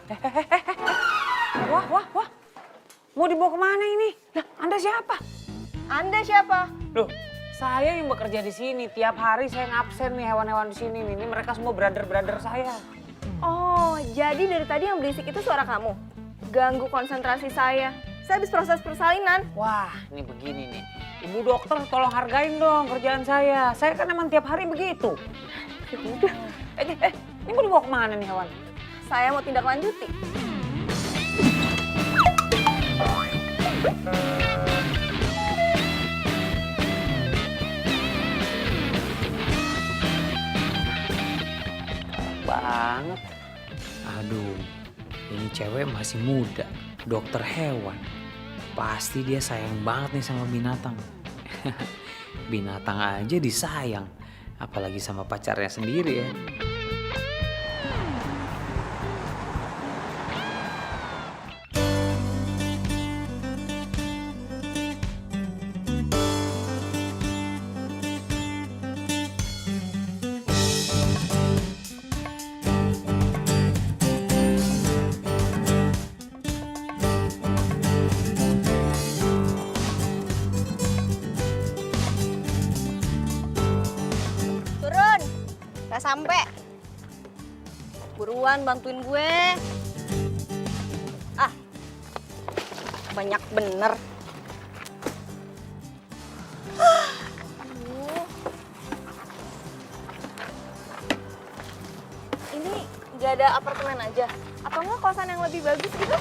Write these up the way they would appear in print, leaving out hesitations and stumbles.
Wah. Mau dibawa kemana ini? Lah, Anda siapa? Anda siapa? Loh, saya yang bekerja di sini. Tiap hari saya ngabsen nih hewan-hewan di sini. Ini mereka semua brother-brother saya. Oh, jadi dari tadi yang berisik itu suara kamu? Ganggu konsentrasi saya. Saya habis proses persalinan. Wah, ini begini nih. Ibu dokter tolong hargain dong kerjaan saya. Saya kan emang tiap hari begitu. Ya udah. Ini mau dibawa kemana nih hewan? Saya mau tindak lanjuti. Banget. Aduh, ini cewek masih muda, dokter hewan. Pasti dia sayang banget nih sama binatang. Binatang aja disayang, apalagi sama pacarnya sendiri ya. Turun. Gak sampai. Buruan bantuin gue. Ah. Banyak bener. Aduh. Ini gak ada apartemen aja? Atau enggak kosan yang lebih bagus gitu?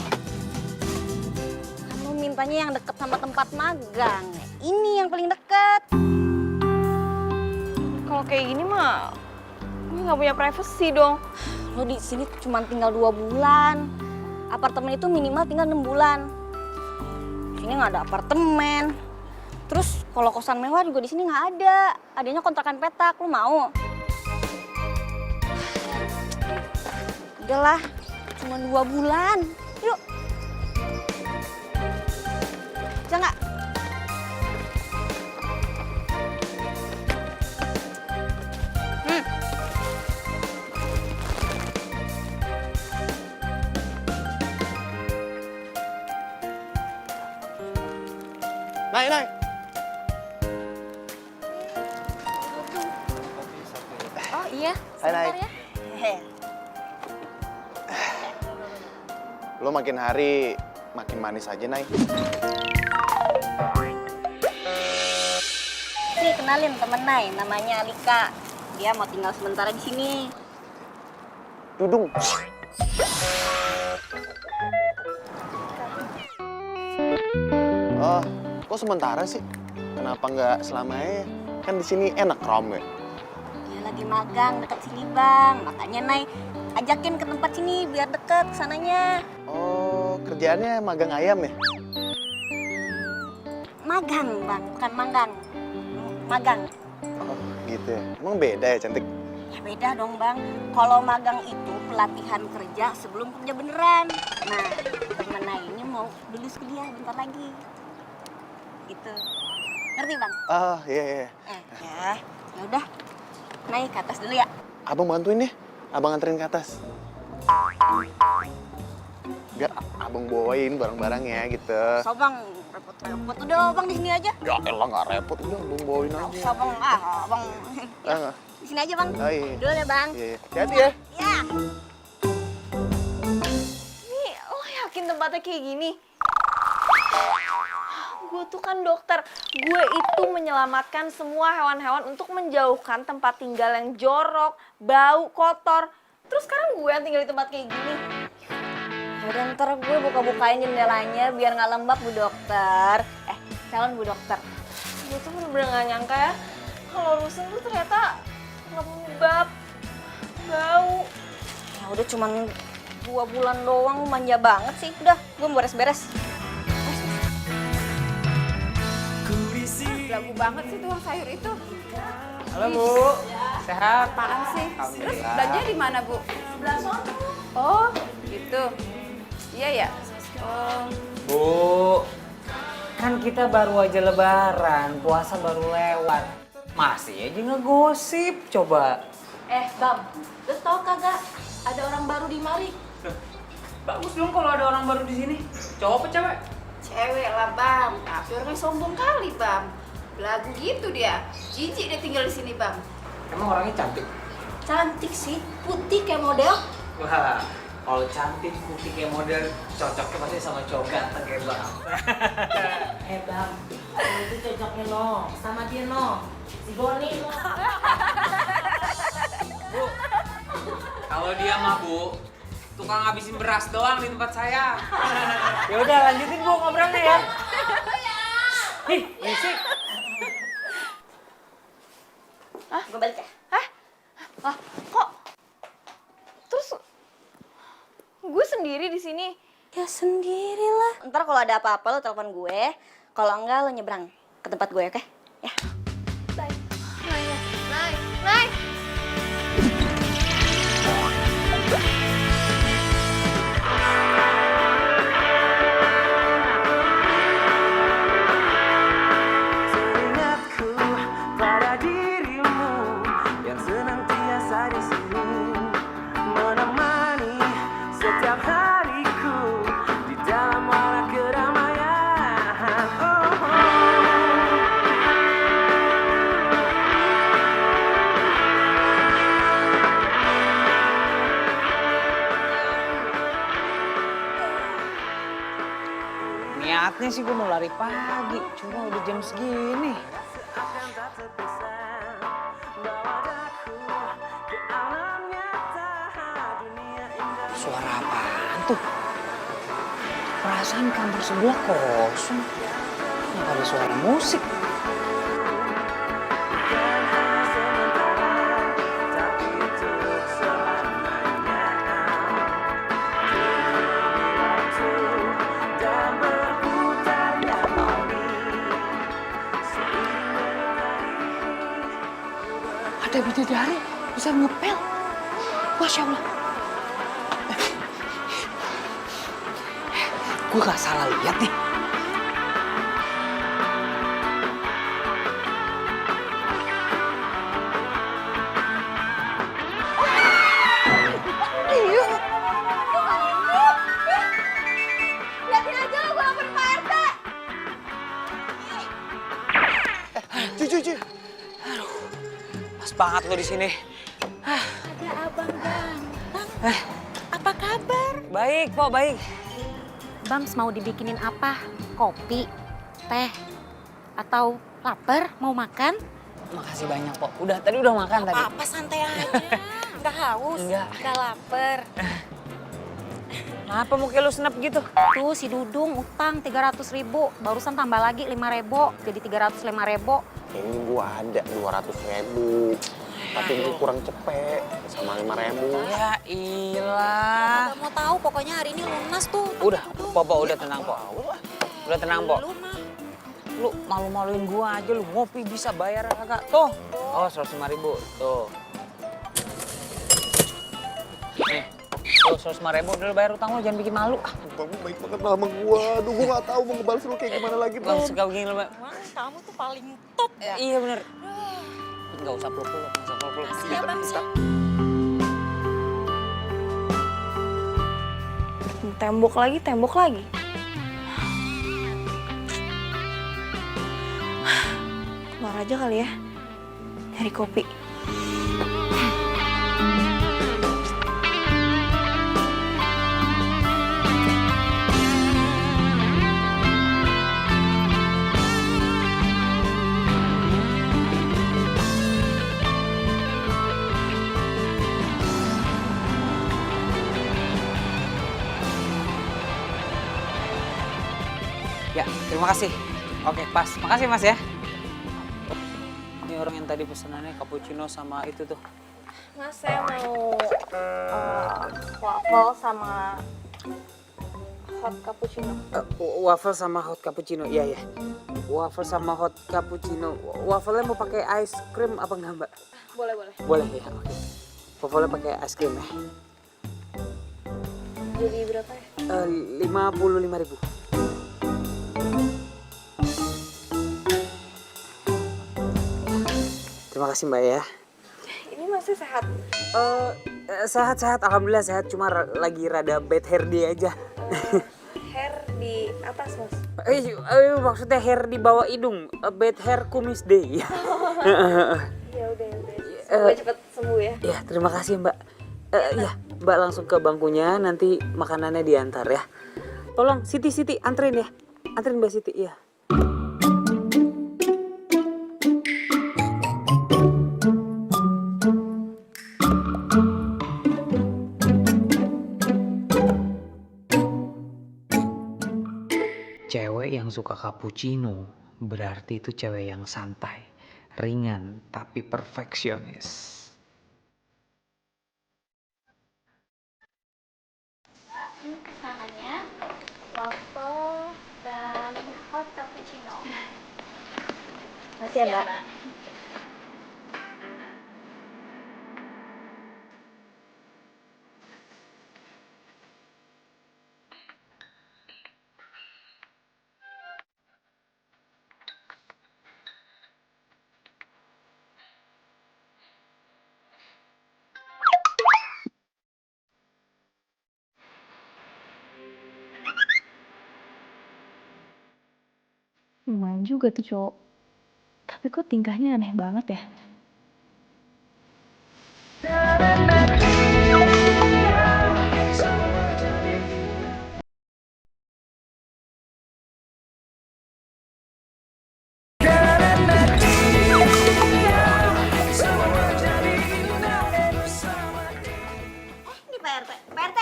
Kamu mintanya yang deket sama tempat magang. Ini yang paling deket. Kalau kayak gini mah, gue nggak punya privacy dong. Lo di sini cuma tinggal 2 bulan. Apartemen itu minimal tinggal 6 bulan. Di sini nggak ada apartemen. Terus kalau kosan mewah juga di sini nggak ada. Adanya kontrakan petak. Lo mau? Udahlah, cuma 2 bulan. Yuk. Jangan. Nay. Oh iya, Hai, Nay. sebentar ya. Hehe. Lo makin hari makin manis aja, Nay. Nih, kenalin temen Nay, namanya Alika. Dia mau tinggal sementara di sini. Dudung. Oh, kok sementara sih? Kenapa nggak selamanya? Kan di sini enak rame. Dia lagi magang deket sini bang, makanya Nay ajakin ke tempat sini biar deket sananya. Oh, kerjaannya magang ayam ya? Magang bang, bukan manggang. Magang. Oh, gitu ya. Emang beda ya, cantik? Ya beda dong bang, kalau magang itu pelatihan kerja sebelum kerja beneran. Nah, temen Nay ini mau lulus kuliah bentar lagi. Gitu. Ngerti bang? Ah, iya. Ya udah. Nay ke atas dulu ya. Abang bantuin deh. Abang anterin ke atas. Biar abang bawain barang-barangnya gitu. So bang, repot-repot. Udah bang di sini aja. Ya elah nggak repot, udah abang bawain aja. So bang, bang. Ah, Di sini aja bang. oh, iya. Dulu ya bang. Iya. Hati-hati ya. Ya. Nih, lo yakin tempatnya kayak gini? Gue tuh kan dokter. Gue itu menyelamatkan semua hewan-hewan untuk menjauhkan tempat tinggal yang jorok, bau, kotor. Terus sekarang gue yang tinggal di tempat kayak gini. Yaudah ntar gue buka-bukain jendelanya biar nggak lembab Bu Dokter. Calon Bu Dokter. Gue tuh bener-bener gak nyangka ya. Kalau rusun tuh ternyata lembab, bau. Ya udah cuman 2 bulan doang, manja banget sih. Udah, gue mau beres-beres. Lagu banget sih tukang sayur itu. Halo Bu, sehat? Apaan sih? Terus Alhamdulillah. belanjanya di mana Bu? Sebelah sana. Oh, gitu. Iya ya. Oh, Bu, kan kita baru aja lebaran, puasa baru lewat. Masih aja ngegosip, coba. Bang, lu tau kagak ada orang baru di mari? Bagus dong kalau ada orang baru di sini. Cowok apa cewek? Cewek lah bang, tapi orangnya sombong kali bang. Belagu gitu dia, jijik dia tinggal di sini bang. Emang orangnya cantik? Cantik sih, putih kayak model. Wah, kalau cantik putih kayak model cocoknya pasti sama cowok ganteng kayak bang. Bang, itu cocoknya no, sama dia no, si Boni no. Bu, kalau dia mah bu, tukang ngabisin beras doang di tempat saya. Ya udah lanjutin bu ngobrolnya ya. Ih, berisik. Gue balik ya. Lah, kok terus gue sendiri di sini? Ya sendirilah. Ntar kalau ada apa-apa lo telepon gue. Kalau enggak lo nyebrang ke tempat gue, oke? Ya. Nay. Teringatku pada dirimu yang senantiasa di sini menemani setiap hariku di dalam walau keramaian. Oh, Niatnya sih gue mau lari pagi, cuma udah jam segini. akan tak terpisah bawa daku ke alam nyata dunia indah. Suara apaan tuh? Perasaan kantor sebelah kosong. Nggak ada suara musik. Ada bidadari bisa ngepel. Masya Allah. Gue gak salah lihat nih. Liatin aja lo, gue laporin Pak RT. Cuy. Pas banget lo di sini. Ada abang Bang. Bang, apa kabar? Baik, Pok, baik. Bang mau dibikinin apa? Kopi, teh, atau lapar mau makan? Makasih banyak, Pok. Tadi udah makan tadi. Apa santai aja. Nggak haus, Enggak. nggak lapar. Kenapa muka lu senep gitu? Tuh si Dudung utang 300.000, barusan tambah lagi 5.000, jadi 305.000. Ini gua ada 200.000. Tapi gue kurang cepet sama 5.000. Ya ilah. Nggak mau tahu, pokoknya hari ini lunas tuh. Udah, Pok, udah tenang, Pok. Udah tenang, Pok. Lu mah. Lu malu-maluin gua aja, lu ngopi bisa bayar kagak? Tuh. Oh, 105.000. Tuh. Nih. Tuh, 105.000 udah lu bayar utang lu, jangan bikin malu. Ah, Bang, baik banget sama gua. Aduh, gua gak tahu mau ngebales lu kayak gimana lagi, Bang, Bang. suka begini lu, Mbak. Wah, kamu tuh paling top ya. Iya bener. Nggak usah peluk-peluk, nggak usah peluk-peluk. Iya Bang, Syah. Tembok lagi. Keluar aja kali ya, nyari kopi. Ya, terima kasih. Oke, pas. Makasih, Mas ya. Ini orang yang tadi pesanannya cappuccino sama itu tuh. Mas, saya mau waffle sama hot cappuccino. Waffle sama hot cappuccino, iya ya. Waffle sama hot cappuccino. Waffle-nya mau pakai ice cream apa enggak, Mbak? Boleh. Boleh ya, oke. Waffle-nya pakai ice cream ya. Jadi berapa ya? 55.000. Terima kasih Mbak ya. Ini masih sehat. Sehat-sehat, alhamdulillah sehat. Cuma lagi rada bad hair day aja. Hair di atas, Mas. Maksudnya hair di bawah hidung. Bad hair kumis day. Ya udah. Semoga cepet sembuh ya. Ya, terima kasih Mbak. Ya, Mbak langsung ke bangkunya, nanti makanannya diantar ya. Tolong Siti anterin ya. Anterin Mbak Siti, ya. Cewek yang suka cappuccino berarti itu cewek yang santai, ringan, tapi perfeksionis. Pesanannya waffle dan hot cappuccino. Makasih ya, Mbak. Lumayan juga tuh cowok. Tapi kok tingkahnya aneh banget ya? Ini Pak RT. Pak RT.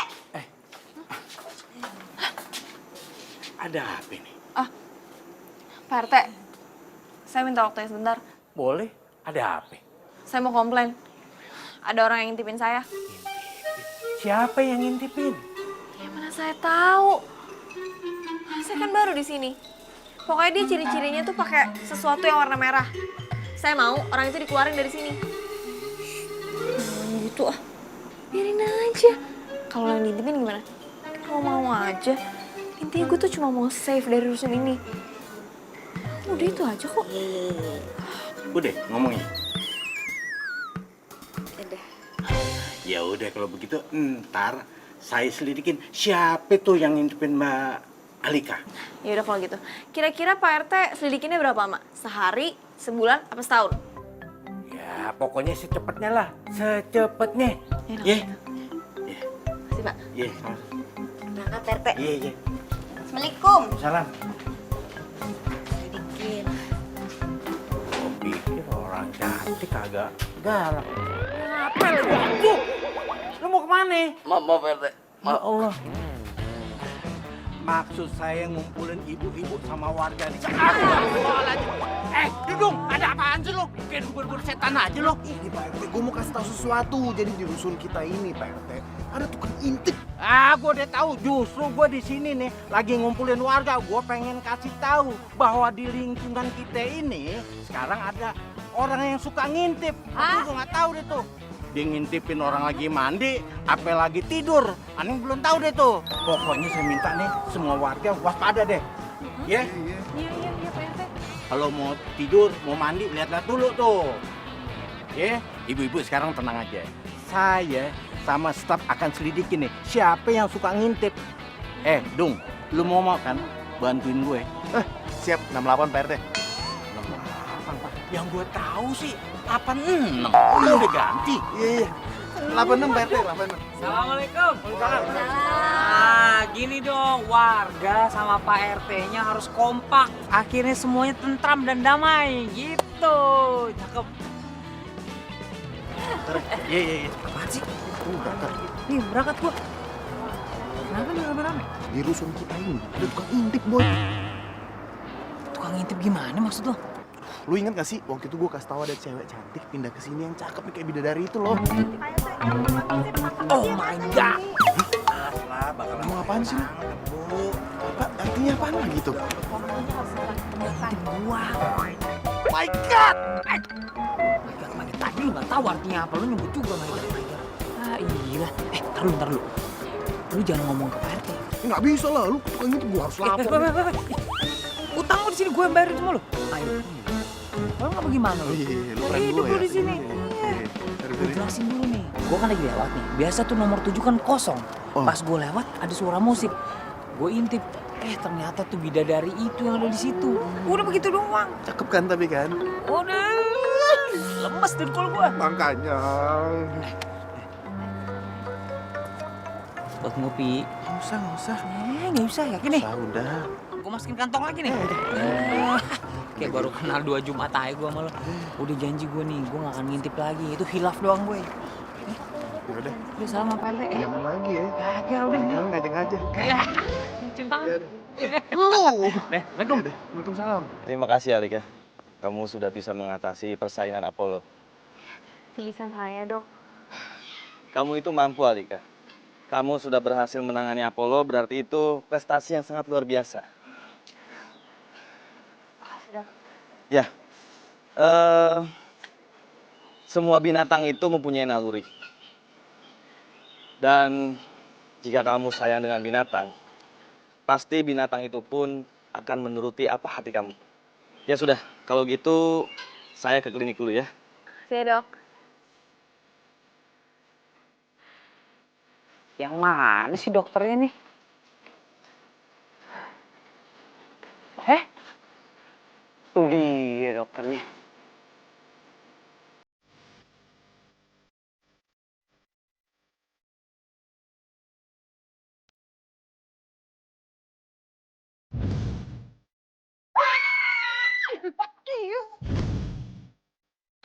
Ada apa nih? Pak RT, saya minta waktunya sebentar. Boleh, ada apa? Saya mau komplain. Ada orang yang ngintipin saya. Siapa yang ngintipin? Ya mana saya tahu. Saya kan baru di sini. Pokoknya dia ciri-cirinya tuh pakai sesuatu yang warna merah. Saya mau orang itu dikeluarin dari sini. Gitu ah. Biarin aja. Kalau yang ngintipin gimana? Kalau mau aja. Intinya gue tuh cuma mau save dari rusun ini. Udah itu aja kok. Udah, ngomongin. Udah. Ya udah kalau begitu ntar saya selidikin siapa tuh yang ngintipin Mbak Alika. Ya udah kalau gitu. Kira-kira Pak RT selidikinnya berapa, Mak? Sehari, sebulan, apa setahun? Ya pokoknya secepatnya lah, secepatnya. Ya, Ye. Makasih, Pak. Ye, Berangkat Pak RT. ye. Assalamualaikum. Salam. Sedikit. Kok pikir orang cantik kagak galak. Apa lu ganggu? Lu mau kemana? Maaf RT. Ya Allah. Maksud saya ngumpulin ibu-ibu sama warga di sana. Dudung, ada apaan sih lo? Kayak dubur-dubur setan aja lo. Ini Pak RT, gue mau kasih tahu sesuatu. Jadi di rusun kita ini Pak RT, ada tukang intip. Gue udah tahu. Justru gue di sini nih lagi ngumpulin warga. Gue pengen kasih tahu bahwa di lingkungan kita ini sekarang ada orang yang suka ngintip. Gue nggak tahu deh tuh. Dia ngintipin orang lagi mandi, apa lagi tidur. Aneh belum tahu deh tuh. Pokoknya saya minta nih semua warga waspada deh. Ya? Iya, Pak RT. Kalau mau tidur, mau mandi, lihat-lihat dulu tuh. Ya, ibu-ibu sekarang tenang aja. Saya sama staf akan selidikin nih, siapa yang suka ngintip. Dung, lu mau kan bantuin gue? Siap, 68 Pak RT. 68, Pak. Yang gue tahu sih 86. Lu udah ganti. Iya. 86 Pak RT, 86. Assalamualaikum. Nah, gini dong, warga sama Pak RT-nya harus kompak. Akhirnya semuanya tentram dan damai, gitu. Cakep. Iya. Apaan sih? Berangkat. Nih, berangkat gua. Kenapa nih rame-rame? Di rusun kita ini ada tukang intip, Boy. Tukang ngintip gimana maksud lo? Lu inget gak sih waktu itu gue kasih tahu ada cewek cantik pindah ke sini yang cakep nih kayak bidadari itu loh. Oh my god. Lah, bakal Ngomong apaan sih lu? Apa? Artinya apaan lagi tuh? Ngintip gua. My God! My god, tadi lu gak tahu artinya apa, lu nyebut juga my god. Ah iya. Ntar lu. Lu jangan ngomong ke Pak RT. Nggak bisa lah, lu tukang intip gue harus lapor. Utang lu di sini gue yang bayarin semua lu. Ayo. Kalau nggak bagaimana lu? Iya, lu Lu keren hidup gue lu ya. di sini. Iya. Gue jelasin dulu nih. gue kan lagi lewat nih. Biasa tuh nomor 7 kan kosong. Pas gue lewat ada suara musik. Gue intip, ternyata tuh bidadari itu yang ada di situ. Udah begitu doang. Cakep kan tapi kan? Udah lemes dengkul gue. Makanya. Buat ngopi. Nggak usah. Nggak usah, yakin nih. Udah. Gue masukin kantong lagi nih. Kayak baru kenal 2 Jumat aja gue sama lo. Udah janji gue nih, gue gak akan ngintip lagi. Itu hilaf doang gue. Ya udah. Udah salam sama Pak RT ya. Jangan lagi ya. Ya udah. Jangan ngajak-ngajak. Cinta. Waalaikumsalam. Terima kasih Alika. Kamu sudah bisa mengatasi persaingan Apollo. Tulisan saya, Dok. Kamu itu mampu Alika. Kamu sudah berhasil menangani Apollo, berarti itu prestasi yang sangat luar biasa. Dok. Ya, semua binatang itu mempunyai naluri. Dan jika kamu sayang dengan binatang, pasti binatang itu pun akan menuruti apa hati kamu. Ya sudah, kalau gitu saya ke klinik dulu ya. Saya, Dok. Yang mana sih dokternya nih? Tuh dia dokternya.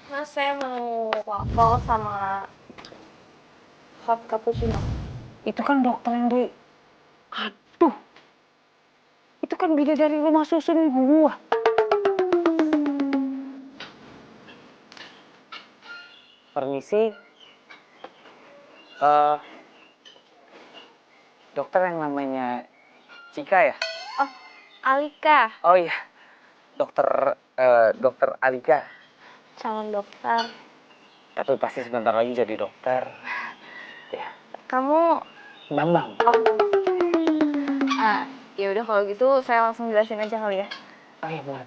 Mas, saya mau waffle sama hot cappuccino. Itu kan dokter yang di... Aduh. Itu kan bidadari rumah susun gua. Permisi. Dokter yang namanya Cika ya? Oh, Alika. Oh iya. Dokter Alika. Calon dokter. Tapi pasti sebentar lagi jadi dokter. Ya. Kamu... Bambang. Ya udah kalau gitu saya langsung jelasin aja kali ya. Oh iya, boleh.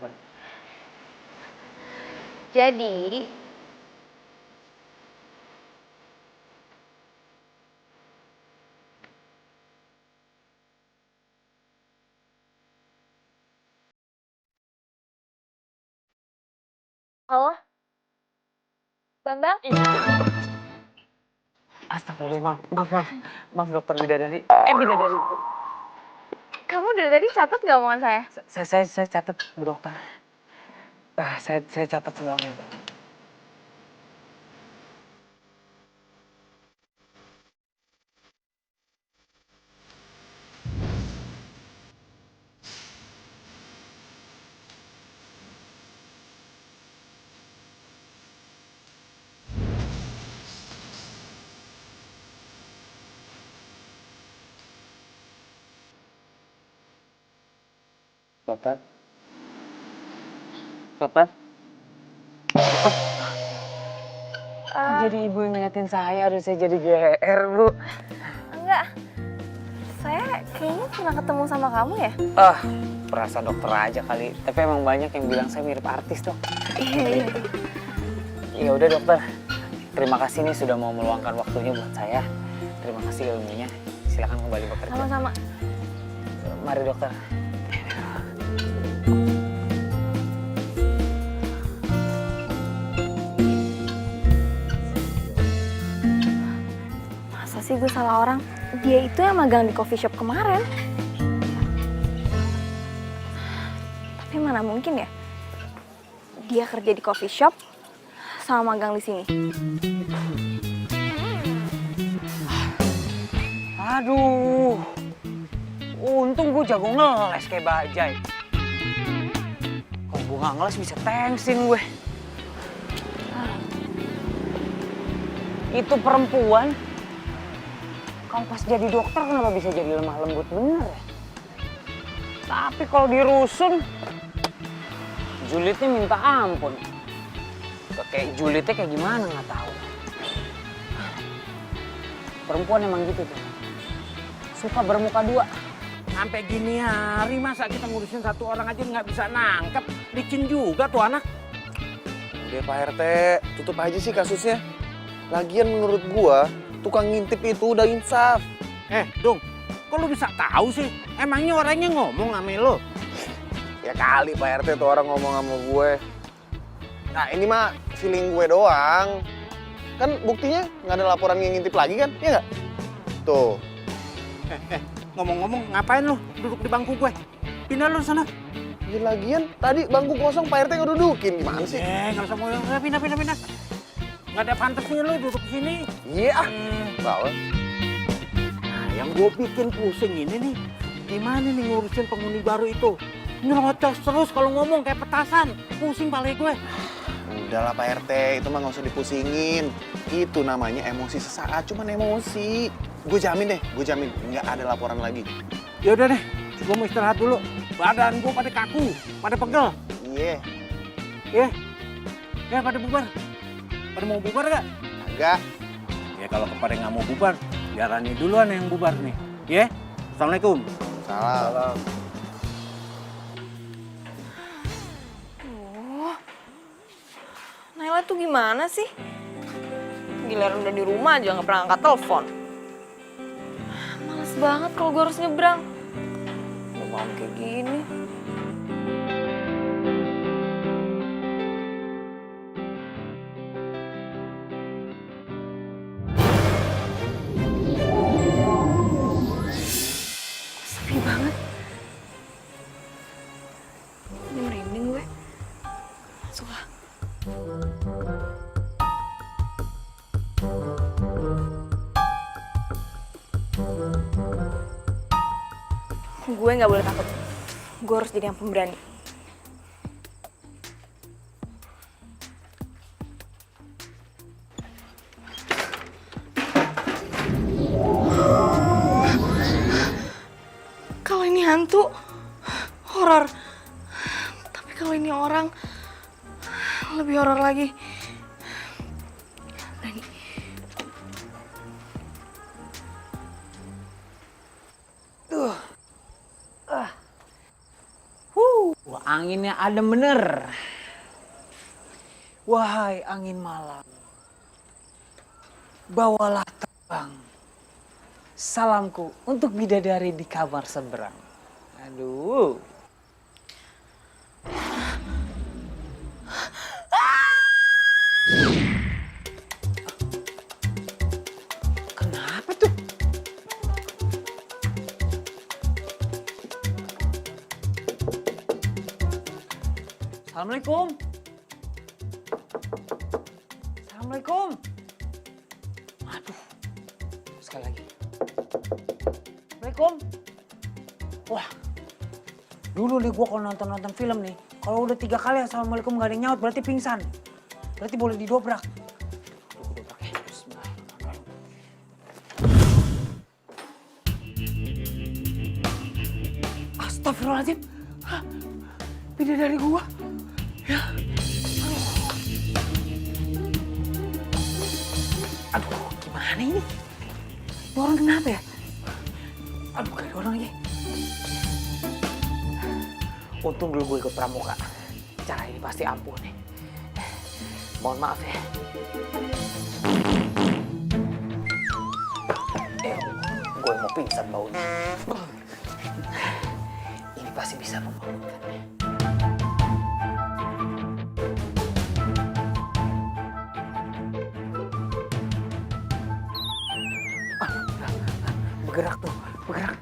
Jadi, halo? Bambang? Astagfirullah, maaf dokter bidadari. Bidadari. Kamu dari tadi catat gak omongan saya? Saya catat, Bu Dokter. Saya catat semuanya. Bapak? Jadi ibu yang ngeliatin saya, aduh saya jadi GR, Bu. Enggak. Saya kayaknya pernah ketemu sama kamu ya? Perasa dokter aja kali. Tapi emang banyak yang bilang saya mirip artis, Dok. Iya. Ya udah dokter. Terima kasih nih sudah mau meluangkan waktunya buat saya. Terima kasih ilmunya. Silakan kembali bekerja. Sama-sama. Mari dokter. Masa sih gue salah orang? Dia itu yang magang di coffee shop kemarin. Tapi mana mungkin ya? Dia kerja di coffee shop sama magang di sini. Aduh. Untung gue jago ngeles kayak bajai. Kalau gue nggak ngeles bisa tengsin gue. Itu perempuan, kalau pas jadi dokter kenapa bisa jadi lemah lembut bener ya? Tapi kalau dirusun, julidnya minta ampun. Kayak julidnya kayak gimana nggak tahu. Perempuan emang gitu tuh, suka bermuka dua. Sampai gini hari masa kita ngurusin satu orang aja nggak bisa nangkep. Licin juga tuh anak. Udah Pak RT, tutup aja sih kasusnya. Lagian menurut gua, tukang ngintip itu udah insaf. Dung, kok lu bisa tahu sih? Emangnya orangnya ngomong sama lu? Ya kali Pak RT tuh orang ngomong sama gue. Nah ini mah feeling gue doang. Kan buktinya nggak ada laporan yang ngintip lagi kan? Iya nggak? Tuh. Ngomong-ngomong, ngapain lu duduk di bangku gue? Pindah lu sana. Ya lagian tadi bangku kosong Pak RT ngedudukin. Gimana sih? Nggak usah ngomong. Pindah. Nggak ada pantasnya lu duduk sini. Iya. Bawa. Nah, yang gue bikin pusing ini nih, gimana nih ngurusin penghuni baru itu? Nyerocos terus kalau ngomong kayak petasan. Pusing balik gue. Udahlah Pak RT, itu mah nggak usah dipusingin. Itu namanya emosi sesaat, cuman emosi. Gue jamin nggak ada laporan lagi. Ya udah deh, gue mau istirahat dulu. Badan gue pada kaku, pada pegel. Iya. Ya pada bubar. Pada mau bubar gak? Agak. Ya kalau kepada nggak mau bubar, biar Rani duluan yang bubar nih. Ya? Assalamualaikum. Salam. Naila tuh gimana sih? Giliran udah di rumah aja nggak pernah angkat telepon. Males banget kalau gue harus nyebrang. Udah malam kayak gini. Sepi banget. Ini merinding gue. Masuk lah. Gue nggak boleh takut. Gue harus jadi yang pemberani. Kalau ini hantu, horor. Tapi kalau ini orang, lebih horor lagi. Berani. Anginnya adem bener. Wahai angin malam, bawalah terbang salamku untuk bidadari di kamar seberang. Aduh. Kenapa tuh? Assalamualaikum. Assalamualaikum. Aduh. Sekali lagi. Assalamualaikum. Wah. Dulu nih gua kalau nonton film nih, kalau udah 3 kali assalamualaikum gak ada yang nyaut berarti pingsan. Berarti boleh didobrak. Aduh, dobrak ya. Bismillahirrahmanirrahim. Astagfirullahaladzim. Hah? Bidadari gua. Ya. Aduh, gimana ini? Ini orang kenapa ya? Aduh, gak ada orang lagi. Untung dulu gue ikut pramuka. Cara ini pasti ampuh nih. Mohon maaf ya. Gue mau pingsan baunya. Ini pasti bisa membangunkan. Bergerak tuh, bergerak.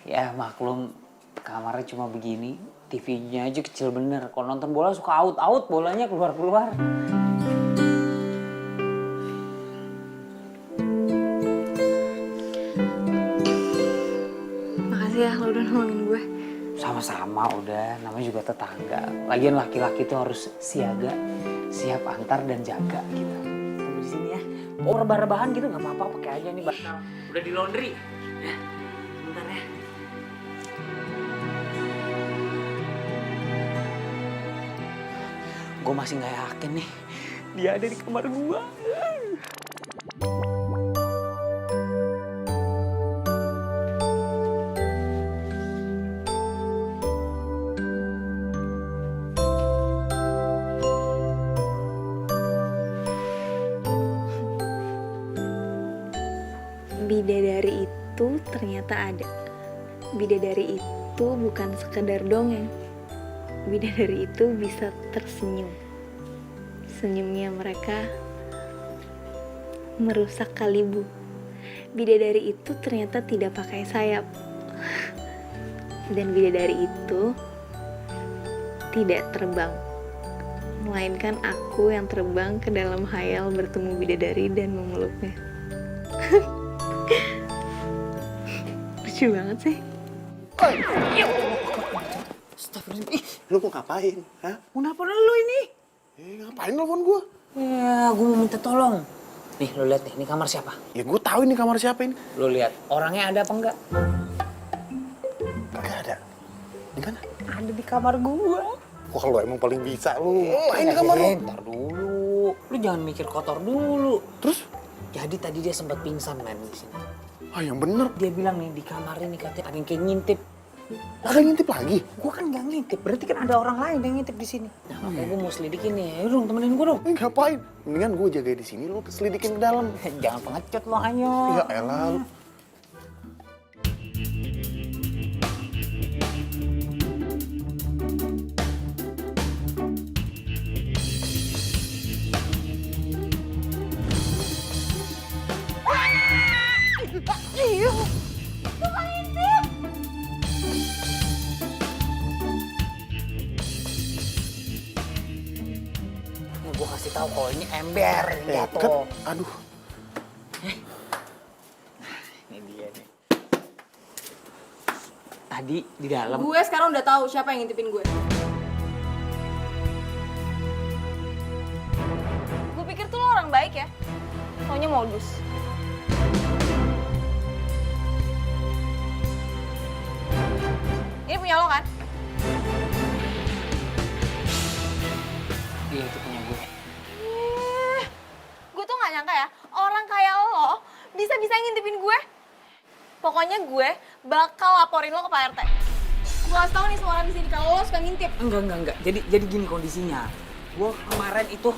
Ya maklum kamarnya cuma begini, TV-nya aja kecil bener. Kalau nonton bola suka out bolanya keluar-keluar. Makasih ya lo udah nolongin gue. Sama-sama udah, namanya juga tetangga. Lagian laki-laki tuh harus siaga, siap antar dan jaga gitu. Tunggu di sini ya. Oh rebah-rebahan gitu nggak apa-apa, pakai aja nih bakal. Udah di laundry. Bentar ya. Gue masih nggak yakin nih dia ada di kamar gua. Bidadari itu ternyata ada. Bidadari itu bukan sekedar dongeng. Bidadari itu bisa tersenyum. Senyumnya mereka merusak kalibu. Bidadari itu ternyata tidak pakai sayap. Dan bidadari itu tidak terbang. Melainkan aku yang terbang ke dalam hayal bertemu bidadari dan memeluknya. Lucu banget sih. Lu mau ngapain? Hah? Mau nelfon lu ini? Ngapain nelfon gua? Ya, gue mau minta tolong. Nih, lu lihat nih, ini kamar siapa? Ya gua tahu ini kamar siapa ini. Lu lihat, orangnya ada apa enggak? Kagak ada. Di mana? Ada di kamar gua. Wah, lu emang paling bisa lu. Ngapain di kamar lu? Ntar dulu. Lu jangan mikir kotor dulu. Terus? Jadi tadi dia sempat pingsan men di sini. Ah, yang bener. Dia bilang nih di kamar ini katanya ada yang kayak ngintip. Ada yang ngintip lagi? Gua kan nggak ngintip, berarti kan ada orang lain yang ngintip di sini. Nah, makanya gua mau selidikin nih. Ayo dong, temenin gua dong. Ngapain? Mendingan gua jaga di sini, lu selidikin ke dalam. Jangan pengecut lo, ayo. Ya elah lu. Nih gua kasih tahu kalau ini ember yang Kan, jatuh. aduh. Ini dia nih. Tadi di dalam. Gue sekarang udah tahu siapa yang ngintipin gue. Gue pikir tuh lo orang baik ya. Taunya modus. Ini punya lo kan? Iya, itu punya gue. Gue tuh gak nyangka ya, orang kayak lo bisa-bisa ngintipin gue. Pokoknya gue bakal laporin lo ke Pak RT. Gue kasih tau nih semua orang di sini kalau lo suka ngintip. Enggak. Jadi gini kondisinya. Gue kemarin itu.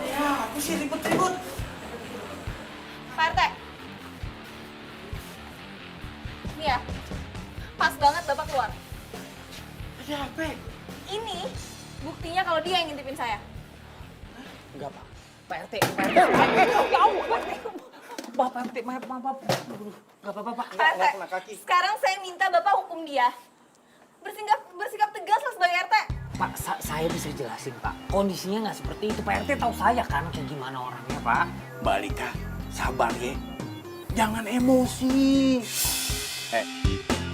Ya, aku sih ribut-ribut. Pak RT. Nih ya, pas banget Bapak keluar. Ada apa? Ini buktinya kalau dia yang ngintipin saya. Enggak, Pak. Pak RT. Pak RT, maaf. Enggak apa-apa, Pak. Pak RT, sekarang saya minta Bapak hukum dia. Bersikap tegas lah sebagai RT. Pak, saya bisa jelasin, Pak. Kondisinya nggak seperti itu. Pak RT tahu saya kan kayak gimana orangnya, Pak. Mbak Alika, sabar ya. Jangan emosi.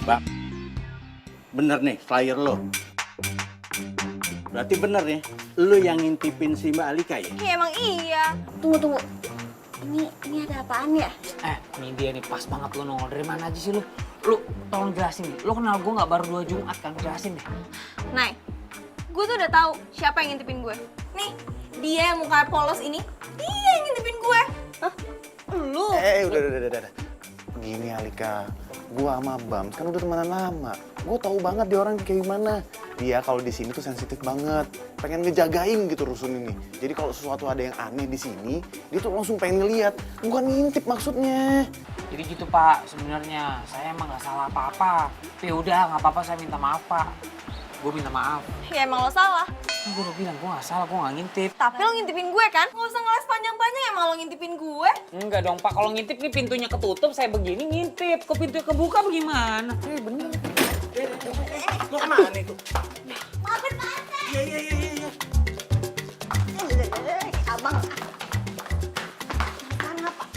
Bang, bener nih flyer lo. Berarti bener nih, lo yang ngintipin si Mbak Alika ya? Iya emang iya. Tunggu. Ini ada apaan ya? Ini dia nih, pas banget lo nongol. Dari mana aja sih lo? Lo tolong jelasin nih. Lo kenal gue nggak baru 2 Jumat kan? Jelasin deh. Nah, gue tuh udah tahu siapa yang ngintipin gue. Nih, dia yang muka polos ini, dia yang ngintipin gue. Hah? Lu? Udah. Gini Alika, gua sama Bam kan udah temenan lama. Gua tahu banget dia orang kayak gimana. Dia kalau di sini tuh sensitif banget, pengen ngejagain gitu rusun ini. Jadi kalau sesuatu ada yang aneh di sini, dia tuh langsung pengen ngeliat, bukan ngintip maksudnya. Jadi gitu, Pak. Sebenarnya saya emang nggak salah apa-apa. Ya udah, nggak apa-apa. Saya minta maaf, Pak. Gue minta maaf. Ya emang lo salah. Gue udah bilang, gue gak salah, gue gak ngintip. Tapi lo ngintipin gue kan? Gak usah ngeles panjang-panjang emang lo ngintipin gue. Enggak dong Pak, kalau ngintip nih pintunya ketutup, saya begini ngintip. Kok pintunya kebuka bagaimana? Bener. Mau kemana itu? Maafin Pak RT. Iya. Abang. Mana Pak?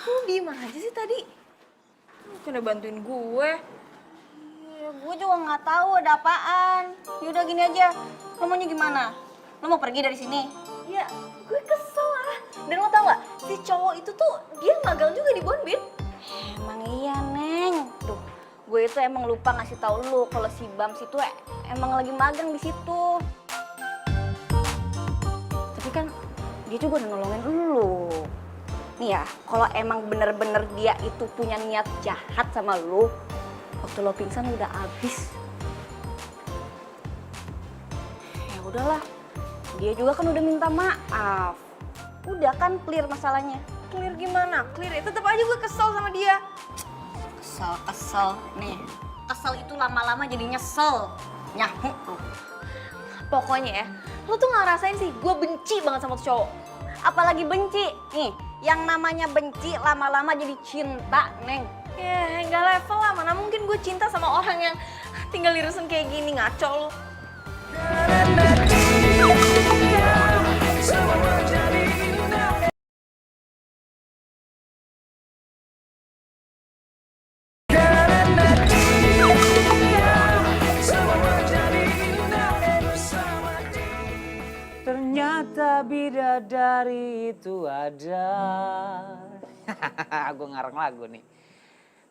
Lo diem aja sih tadi. Udah bantuin gue. Ya, gue juga nggak tahu ada apaan. Yaudah gini aja. Lo maunya gimana? Lo mau pergi dari sini? Ya, gue kesel lah. Dan lo tau gak, si cowok itu tuh dia magang juga di Bonbit. Emang iya, Neng. Duh, gue itu emang lupa ngasih tahu lu kalau si Bams itu emang lagi magang di situ. Tapi kan dia juga udah nolongin lu. Nih ya, kalau emang bener-bener dia itu punya niat jahat sama lu, waktu lo pingsan udah habis. Ya udahlah, dia juga kan udah minta maaf. Udah kan clear masalahnya. Clear gimana? Clear ya, tetep aja gue kesel sama dia. Kesel. Nih, kesel itu lama-lama jadi nyesel. Nyahu lu. Pokoknya ya, lo tuh gak ngerasain sih, gue benci banget sama tuh cowok. Apalagi benci. Nih, yang namanya benci lama-lama jadi cinta, Neng. Ya, nggak level lah. Mana mungkin gue cinta sama orang yang tinggal di rusun kayak gini, ngaco lo. Ternyata bidadari itu ada. Gue ngarang lagu nih.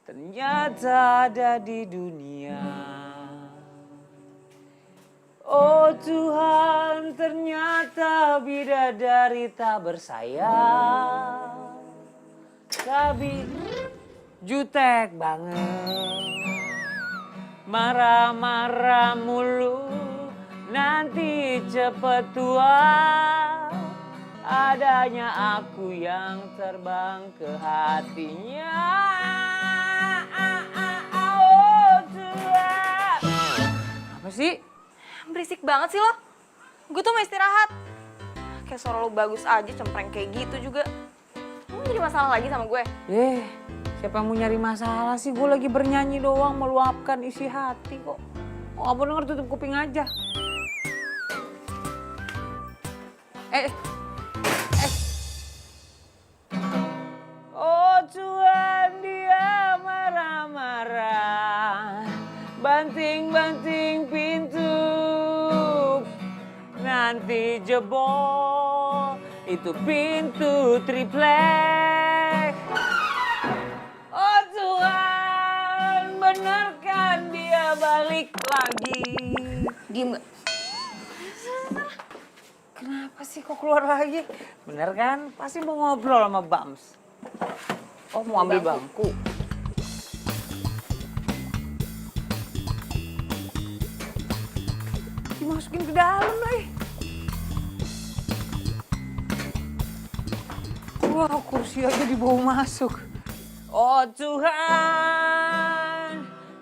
Ternyata ada di dunia. Oh Tuhan, ternyata bidadari tak bersayap. Tapi jutek banget. Marah-marah mulu, nanti cepet tua. Adanya aku yang terbang ke hatinya. Oh Tuhan. Apa sih? Berisik banget sih lo. Gue tuh mau istirahat. Kayak suara lo bagus aja, cempreng kayak gitu juga. Lo jadi masalah lagi sama gue? Siapa yang mau nyari masalah sih? Gue lagi bernyanyi doang, meluapkan isi hati kok. Oh, apa denger, tutup kuping aja. Oh Tuhan, dia marah-marah, banting-banting pintu, nanti jebol itu pintu triplek. Oh Tuhan, benarkan dia balik lagi? Diem gak? Kenapa sih kok keluar lagi? Bener kan? Pasti mau ngobrol sama Bams. Oh, mau ambil bangku. Dimasukin ke dalam lagi. Wah, kursi aja dibawa masuk. Oh Tuhan,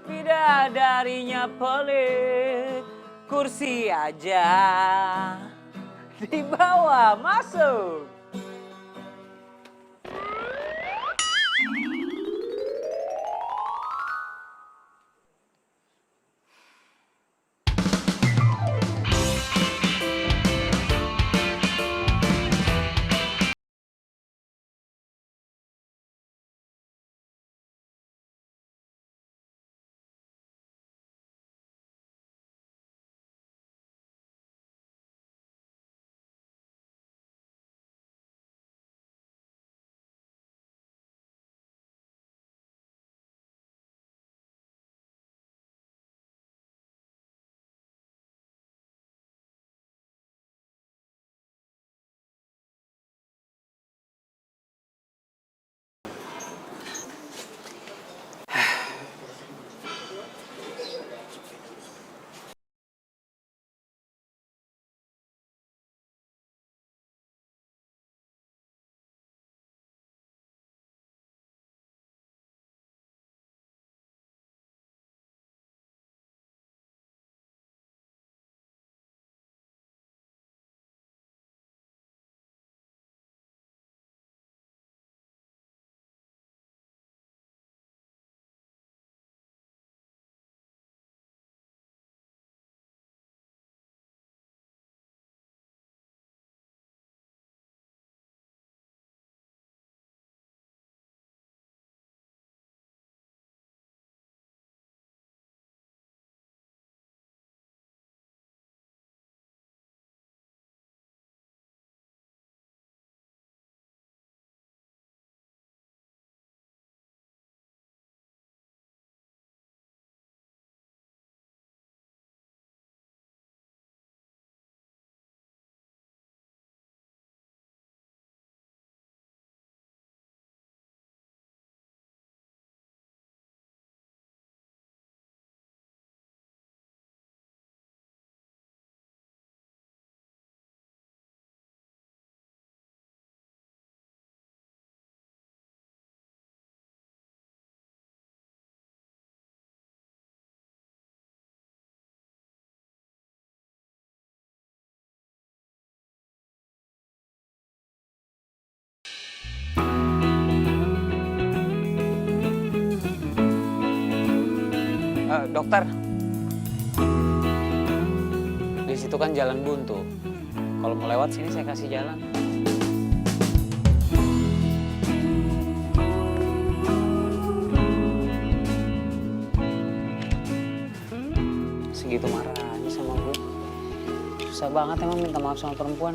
bidadarinya pelit. Kursi aja dibawa masuk. Dokter. Di situ kan jalan buntu. Kalau mau lewat sini saya kasih jalan. Segitu marahnya sama gue. Susah banget emang minta maaf sama perempuan.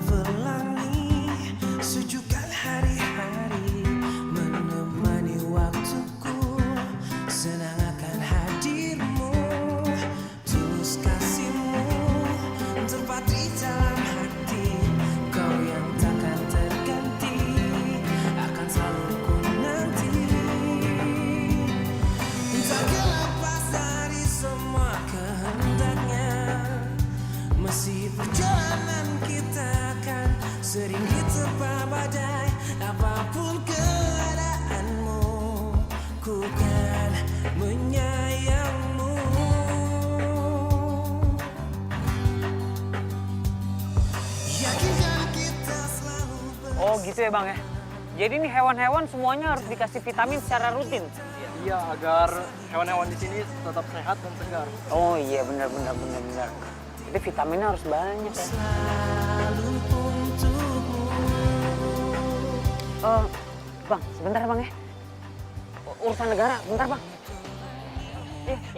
Menelangi sejukkan hari-hari, menemani waktuku, senang akan hadirmu, tulus kasihmu, tepat di dalam hati, kau yang takkan terganti, akan selalu ku nanti. Tak lepas dari semua kehendaknya, masih perjalanan kita akan sering diterpa badai. Apapun keadaanmu, ku kan menyayangmu. Yakinkan kita selalu Oh gitu ya bang ya. Jadi nih hewan-hewan semuanya harus dikasih vitamin secara rutin. Iya, agar hewan-hewan di sini tetap sehat dan segar. Oh iya benar. Jadi vitaminnya harus banyak ya. Bang, sebentar ya bang ya. Urusan negara, bentar bang.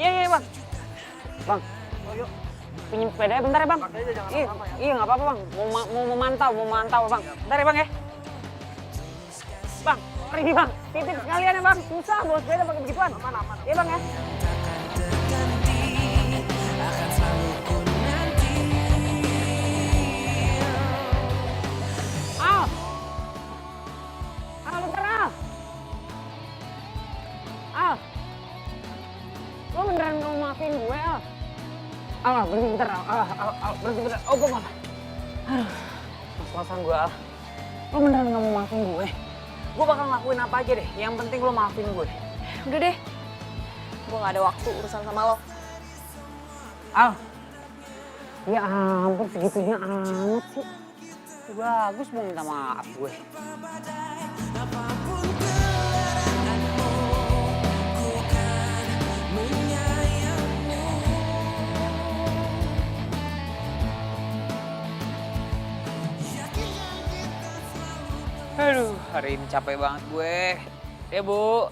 Iya bang. Bang, pinjam sepedanya bentar ya bang. Iya nggak apa-apa bang. Mau memantau bang. Bentar ya bang ya. Bang, pergi bang. Titip sekalian ya bang. Susah bawa sepeda pakai begituan. Aman. Iya bang ya. akan selalu ku nanti. Al, bentar Al. Lo beneran gak mau maafin gue Al? Berhenti bentar Al, berhenti bentar. Oh gue apa? Aduh, mas-masan gue Al. Lo beneran gak mau maafin gue? Gue bakal ngelakuin apa aja deh, yang penting lo maafin gue. Udah deh, gue gak ada waktu urusan sama lo. Al, ya ampun segitunya amat sih. Bagus mau minta maaf gue. Aduh, hari ini capek banget gue. Ya Bu.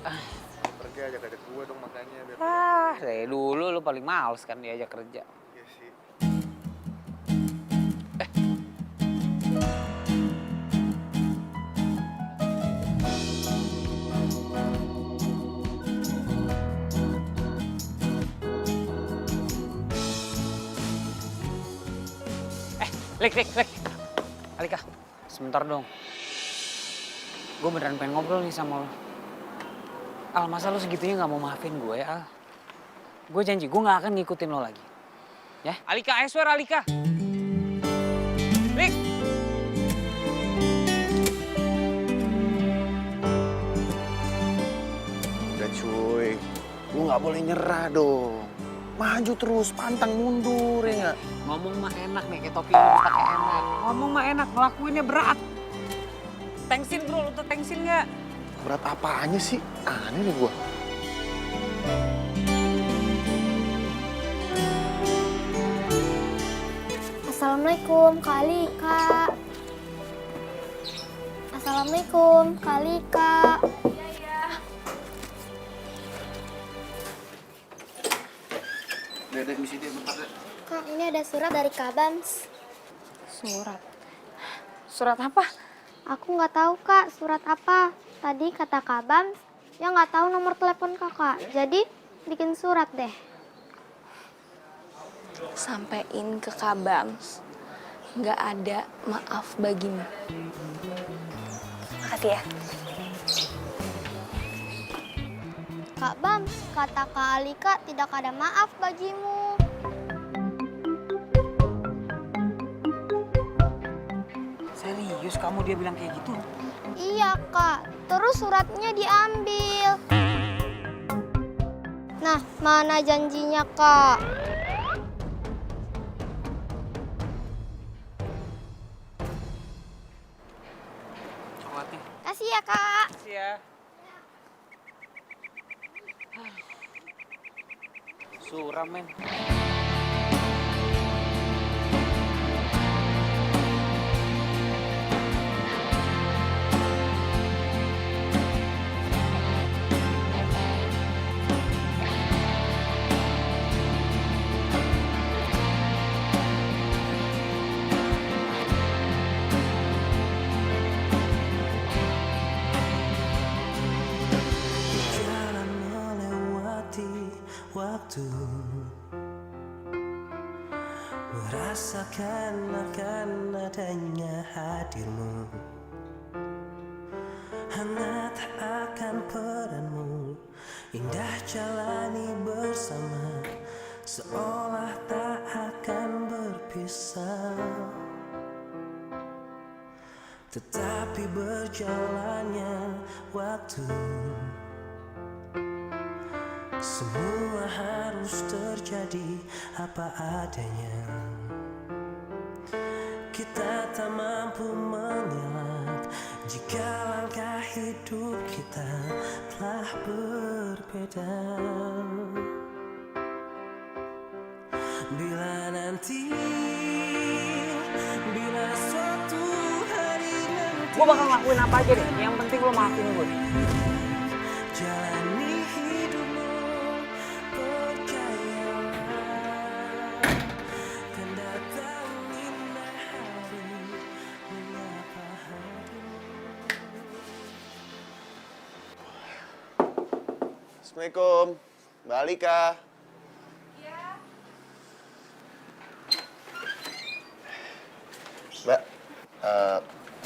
Pergi aja ke gue dong makanya biar. Dari dulu lu paling males kan diajak kerja. Iya sih. Lik. Alika, sebentar dong. Gue beneran pengen ngobrol nih sama lo. Al, masa lo segitunya gak mau maafin gue, Al? Gue janji, gue gak akan ngikutin lo lagi. Ya? Alika, I swear Alika. Lik! Udah cuy, lu nggak boleh nyerah dong. Maju terus, pantang mundur ya nggak? Ngomong mah enak nih, kayak topi lo dipakai enak. Ngomong mah enak, ngelakuinnya berat. Thanksin bro, lo tuh thanksin gak? Berat apanya sih? Aneh nih gua. Assalamualaikum, Kak Alika. Assalamualaikum, Kak Alika. Dedek misi dia bentar deh. Kak, ini ada surat dari Kak Bams. Surat? Surat apa? Aku nggak tahu, Kak, surat apa. Tadi kata Kak Bams, ya nggak tahu nomor telepon Kakak. Jadi, bikin surat deh. Sampein ke Kak Bams, nggak ada maaf bagimu. Makasih ya. Kak Bams, kata Kak Alika tidak ada maaf bagimu. maksud kamu dia bilang kayak gitu? Iya kak, terus suratnya diambil. Nah, mana janjinya kak? Coklatnya. Kasih ya kak. Makasih ya. Suram men. Jalan melewati waktu, merasakan akan adanya hadirmu, hangat akan peranmu, indah jalani bersama, seolah tak akan berpisah. Tetapi berjalannya waktu, semua harus terjadi apa adanya. Kita tak mampu mengelak jika langkah hidup kita telah berbeda. Bila nanti, bila suatu hari nanti, Gue bakal ngelakuin apa aja deh. Yang penting lo maafin gue. jalani hidupmu, percayalah, kan datang indah hari menyapa hatimu. Assalamualaikum, Mbak Alika. Mbak,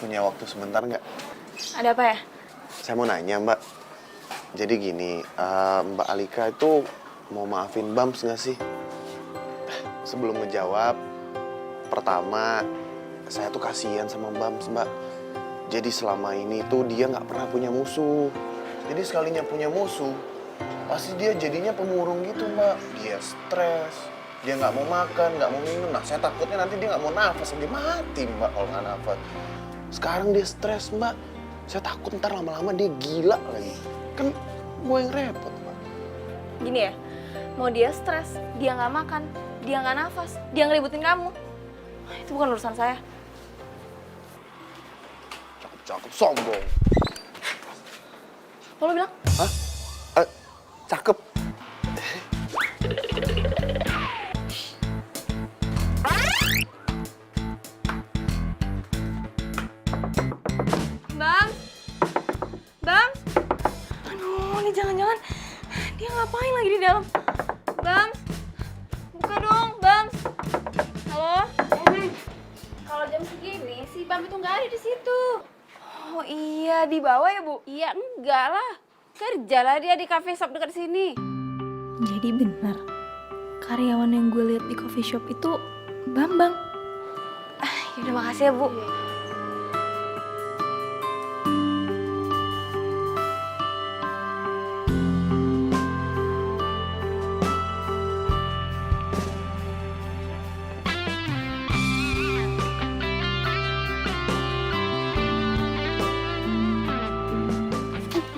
punya waktu sebentar nggak? Ada apa ya? Saya mau nanya, Mbak. Jadi gini, Mbak Alika itu mau maafin Bams nggak sih? Sebelum ngejawab, pertama, saya tuh kasihan sama Bams, Mbak. Jadi selama ini tuh dia nggak pernah punya musuh. Jadi sekalinya punya musuh, pasti dia jadinya pemurung gitu, Mbak. Dia stres, dia nggak mau makan, nggak mau minum. Nah, saya takutnya nanti dia nggak mau nafas, dia mati, Mbak, kalau nggak nafas. Sekarang dia stres, Mbak. Saya takut ntar lama-lama dia gila lagi. Kan gue yang repot, Mbak. Gini ya, mau dia stres, dia nggak makan, dia nggak nafas, dia ngeributin kamu. Itu bukan urusan saya. Cakep, sombong. Lo bilang? Hah? Cakep. Bang? Bang? Aduh, ini jangan-jangan dia ngapain lagi di dalam? Bang? Buka dong, Bang. Halo? Kalau jam segini si Bam itu nggak ada di situ. Oh iya, di bawah ya, Bu? Iya enggak lah. Kerjalah dia di cafe shop dekat sini. Jadi benar, karyawan yang gue lihat di coffee shop itu Bambang. Yaudah, makasih ya, Bu.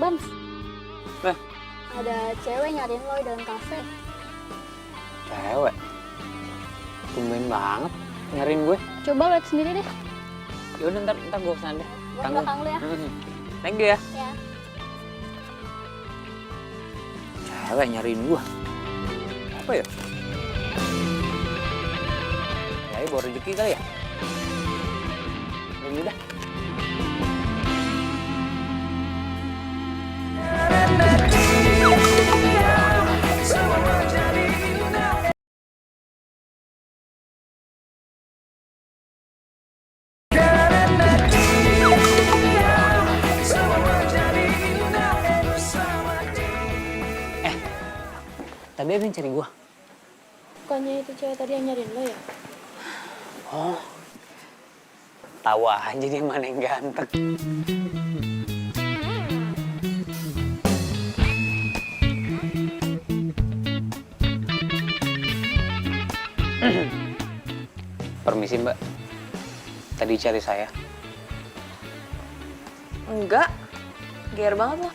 Bams, Nah, ada cewek nyariin lo di dalam kafe. cewek. Tumben banget nyariin gue. Coba lihat sendiri deh. Yaudah, ntar gue kesana deh. Gua belakang lu ya. Thank you ya. Ya. Cewek nyariin gue. Apa ya? Kayaknya bawa rezeki kali ya? Udah. Tadi ada yang cari gua. Bukannya itu cewek tadi yang nyariin lo ya? Oh. tahu aja dia mana yang ganteng. Permisi Mbak, tadi cari saya. Enggak, gear banget lo.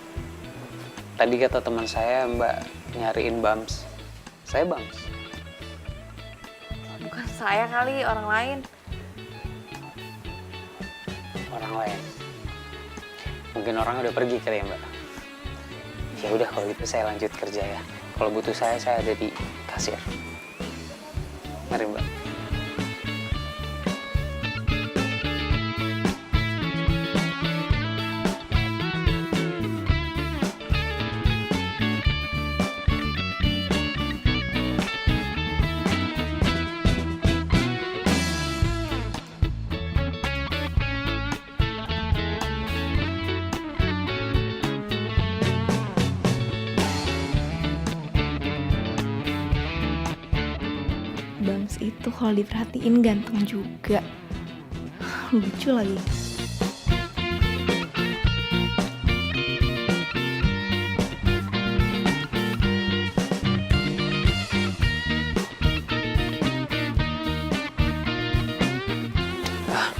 Tadi kata teman saya Mbak nyariin Bams. Saya Bams. Bukan saya kali, orang lain. Orang lain. Mungkin orang udah pergi kali ya Mbak. Ya udah kalau gitu saya lanjut kerja ya. Kalau butuh saya ada di kasir. Mari Mbak. Bams itu kalau diperhatiin ganteng juga. Lucu lagi.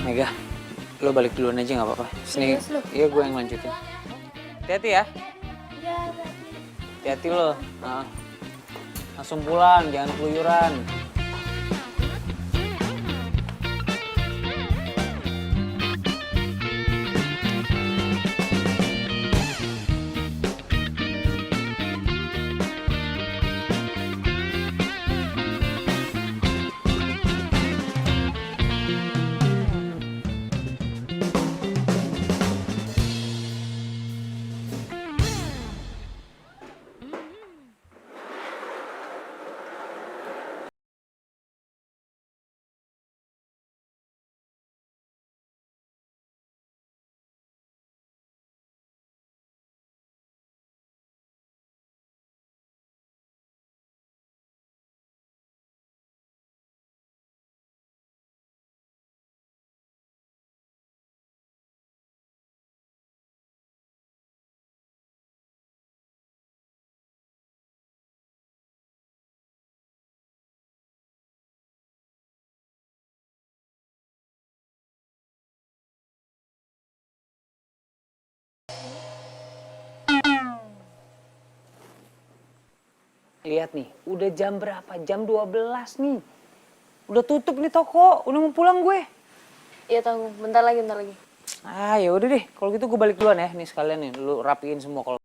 Mega, lo balik duluan aja nggak apa-apa. Sini, iya gue yang lanjutin. Hati-hati ya. Hati-hati lo. Nah, langsung pulang, jangan keluyuran. Lihat nih, udah jam berapa? Jam 12 nih. Udah tutup nih toko, udah mau pulang gue. Iya tunggu, bentar lagi. Ah ya udah deh, kalau gitu gue balik duluan ya. Nih sekalian nih, lu rapiin semua kalau.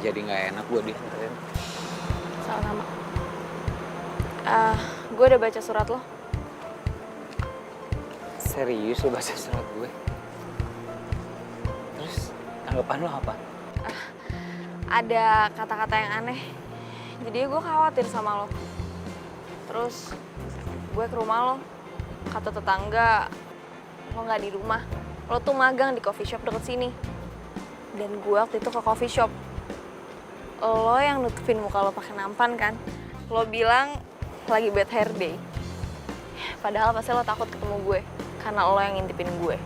Jadi nggak enak gue dianterin. Sama-sama. Gue udah baca surat lo. Serius lo baca surat gue? Terus tanggapan lo apa? Ada kata-kata yang aneh. Jadi gue khawatir sama lo. Terus gue ke rumah lo. Kata tetangga, lo nggak di rumah. Lo tuh magang di coffee shop deket sini. Dan gue waktu itu ke coffee shop. Lo yang nutupin muka lo pakai nampan kan? Lo bilang lagi bad hair day. Padahal pasti lo takut ketemu gue, karena lo yang ngintipin gue.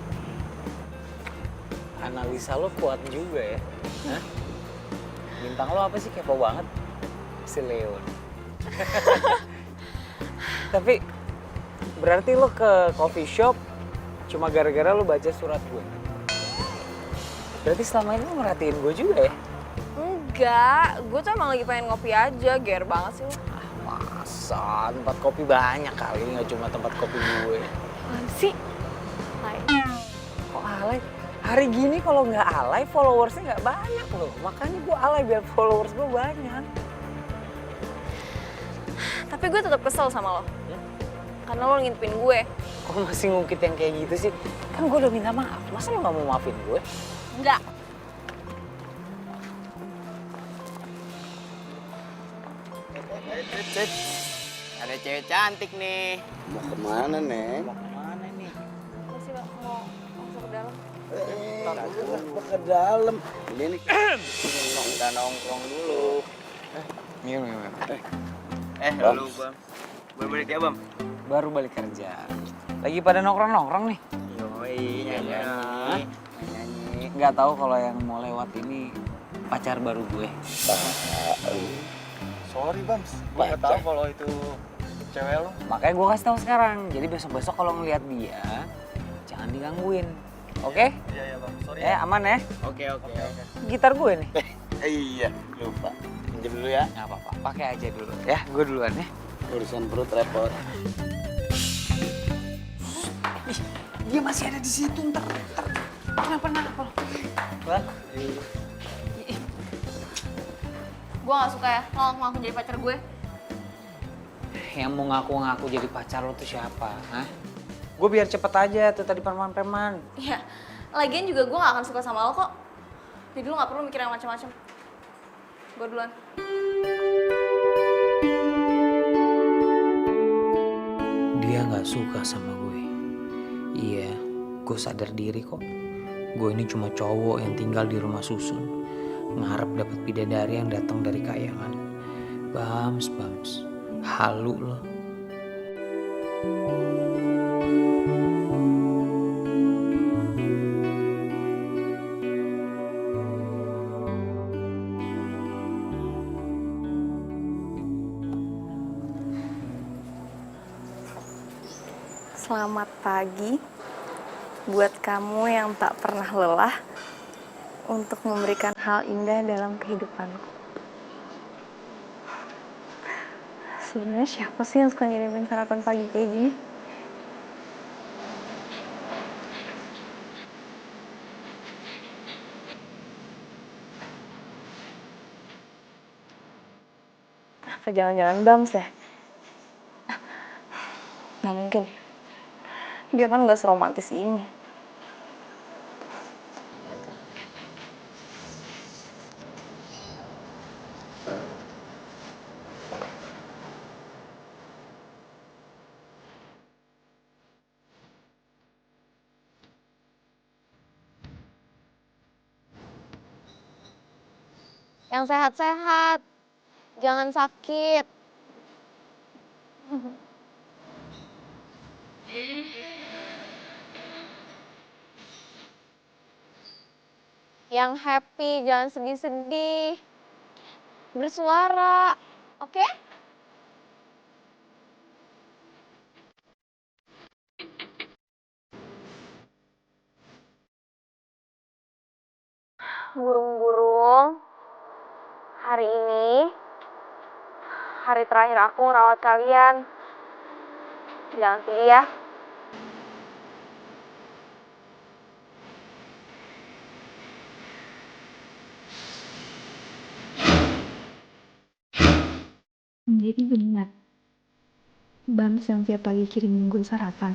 Analisa lo kuat juga ya. Hah? Bintang lo apa sih, kepo banget? Si Leon. Tapi berarti lo ke coffee shop cuma gara-gara lo baca surat gue. Berarti selama ini lo merhatiin gue juga ya? Enggak, gue tuh emang lagi pengen ngopi aja, ger banget sih lo. Masa tempat kopi banyak kali, nggak cuma tempat kopi gue. Apaan sih? Hai. Kok alay? Hari gini kalau nggak alay, followersnya nggak banyak loh. Makanya gue alay biar followers gue banyak. Tapi gue tetap kesel sama lo. Karena lo ngintipin gue. Kok masih ngungkit yang kayak gitu sih? Kan gue udah minta maaf, masa lo nggak mau maafin gue? Enggak. Ada cewek cantik nih. Mau kemana, Neng? Mana nih? Lo sih mau masuk ke dalam? Ke dalam. Ini nih. Kita nongkrong dulu. Minum. Halo Bang. Baru balik ya Bang? Baru balik kerja. Lagi pada nongkrong-nongkrong nih. Yoi, nyanyi. Nggak tahu kalau yang mau lewat ini pacar baru gue. Sorry, Bams. Gue nggak tahu kalau itu cewek lo. Makanya gue kasih tahu sekarang. Jadi besok-besok kalau ngelihat dia, jangan digangguin. Oke? Iya Bang. Sorry Aman ya? Oke. Gitar gue nih. Iya, lupa. Pinjam dulu ya. Nggak apa-apa, pakai aja dulu. Ya, gue duluan ya. Urusan perut repot. Ih, dia masih ada di situ. Ntar. Kenapa? Bang. Gue gak suka ya, lo ngaku jadi pacar gue. Yang mau ngaku-ngaku jadi pacar lo tuh siapa? Hah? Gue biar cepet aja tuh tadi preman-preman. Iya, lagian juga gue gak akan suka sama lo kok. Jadi lo gak perlu mikir yang macam-macam. Gue duluan. Dia gak suka sama gue. Iya, gue sadar diri kok. Gue ini cuma cowok yang tinggal di rumah susun. Ngarep dapat bidadari yang datang dari kayangan. Bams. Halu lo. Selamat pagi buat kamu yang tak pernah lelah untuk memberikan hal indah dalam kehidupanku. Sebenarnya siapa sih yang suka ngirimin sarapan pagi kayak gini? Apa jangan-jangan Bams ya? Nggak mungkin. Dia kan nggak seromantis ini. Yang sehat-sehat, jangan sakit. Yang happy, jangan sedih-sedih. Bersuara, oke? Burung-burung, hari ini hari terakhir aku ngerawat kalian. Jangan sedih ya. Jadi benar, Bams yang tiap pagi kirimin gue sarapan.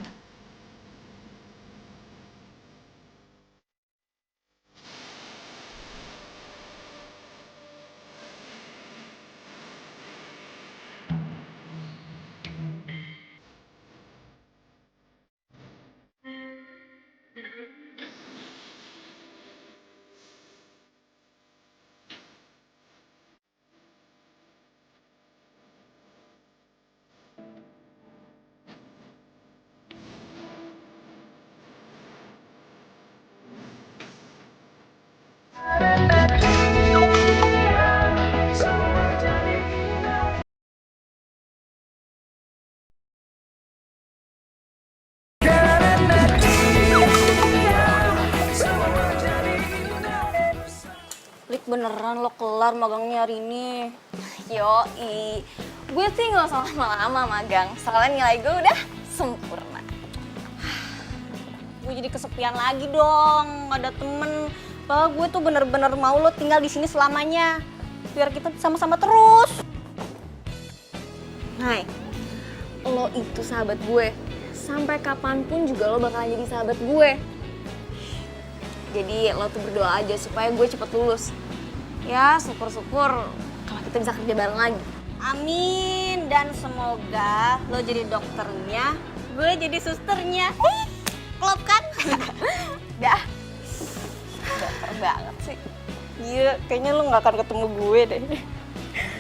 beneran lo kelar magangnya hari ini? Yoi, gue sih nggak usah lama-lama magang, soalnya nilai gue udah sempurna. Gue jadi kesepian lagi dong, gak ada temen. Padahal gue tuh bener-bener mau lo tinggal di sini selamanya, biar kita sama-sama terus. Hai, lo itu sahabat gue. Sampai kapanpun juga lo bakalan jadi sahabat gue. Jadi lo tuh berdoa aja supaya gue cepet lulus. Ya syukur-syukur kalau kita bisa kerja bareng lagi. Amin, dan semoga lo jadi dokternya, gue jadi susternya. Klop kan? Dah, dokter banget sih. Iya, kayaknya lo gak akan ketemu gue deh.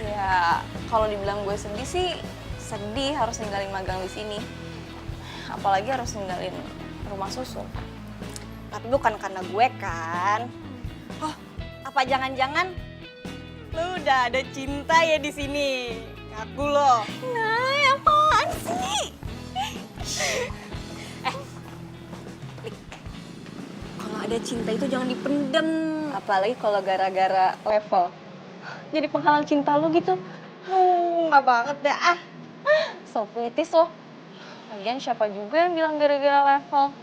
Ya kalau dibilang gue sedih sih, sedih harus ninggalin magang di sini. Apalagi harus ninggalin rumah susun. Tapi bukan karena gue kan. Oh, apa jangan-jangan lo udah ada cinta ya di sini? Ngaku lo. Nah, apaan sih? Lik, kalau ada cinta itu jangan dipendem. Apalagi kalau gara-gara level. Jadi penghalang cinta lo gitu. Nggak banget dah ah. So puitis lo. Lagian siapa juga yang bilang gara-gara level?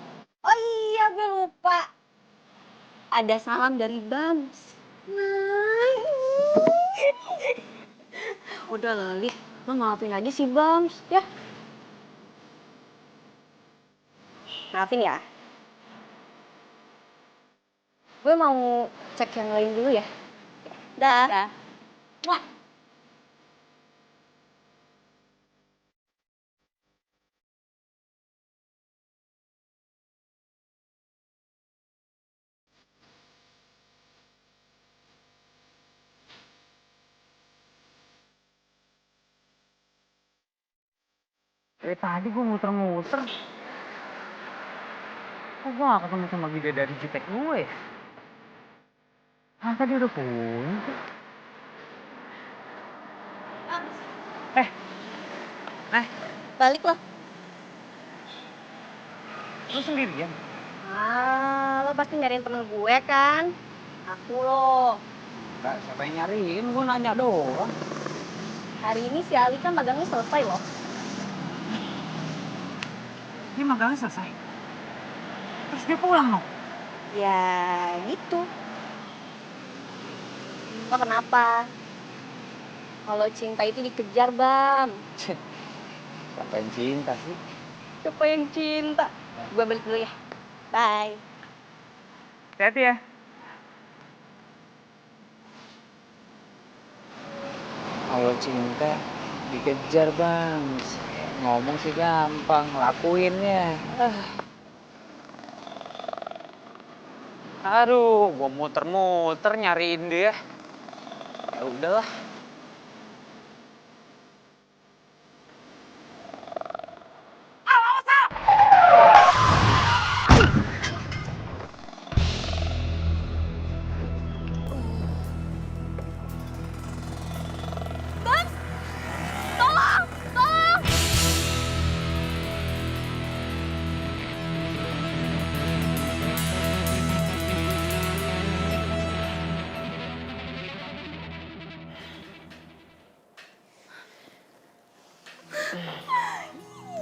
Oh iya, gue lupa. Ada salam dari Bams. Udah lah, Lik. Lo maafin aja si Bams, ya? Maafin ya. Gue mau cek yang lain dulu ya. Dah. Dah. Wah. Dari tadi gue muter-muter. Kok gue gak ketemu sama bidadari jutek gue ya? Masa dia udah pulang sih? Balik lo. Lu sendirian? Ah, lo pasti nyariin temen gue kan? Aku lo. Gak, siapa yang nyariin? Gue nanya doang. Hari ini si Ali kan magangnya selesai loh. Dia magangnya selesai? Terus dia pulang dong? Ya gitu. Lo kenapa? Kalau cinta itu dikejar, Bam. Siapa yang cinta sih? Siapa yang cinta? Gue balik dulu ya. Bye. Hati-hati ya. Kalau cinta dikejar bang, ngomong sih gampang, lakuinnya. Aduh, gua muter-muter nyariin dia. Ya udahlah.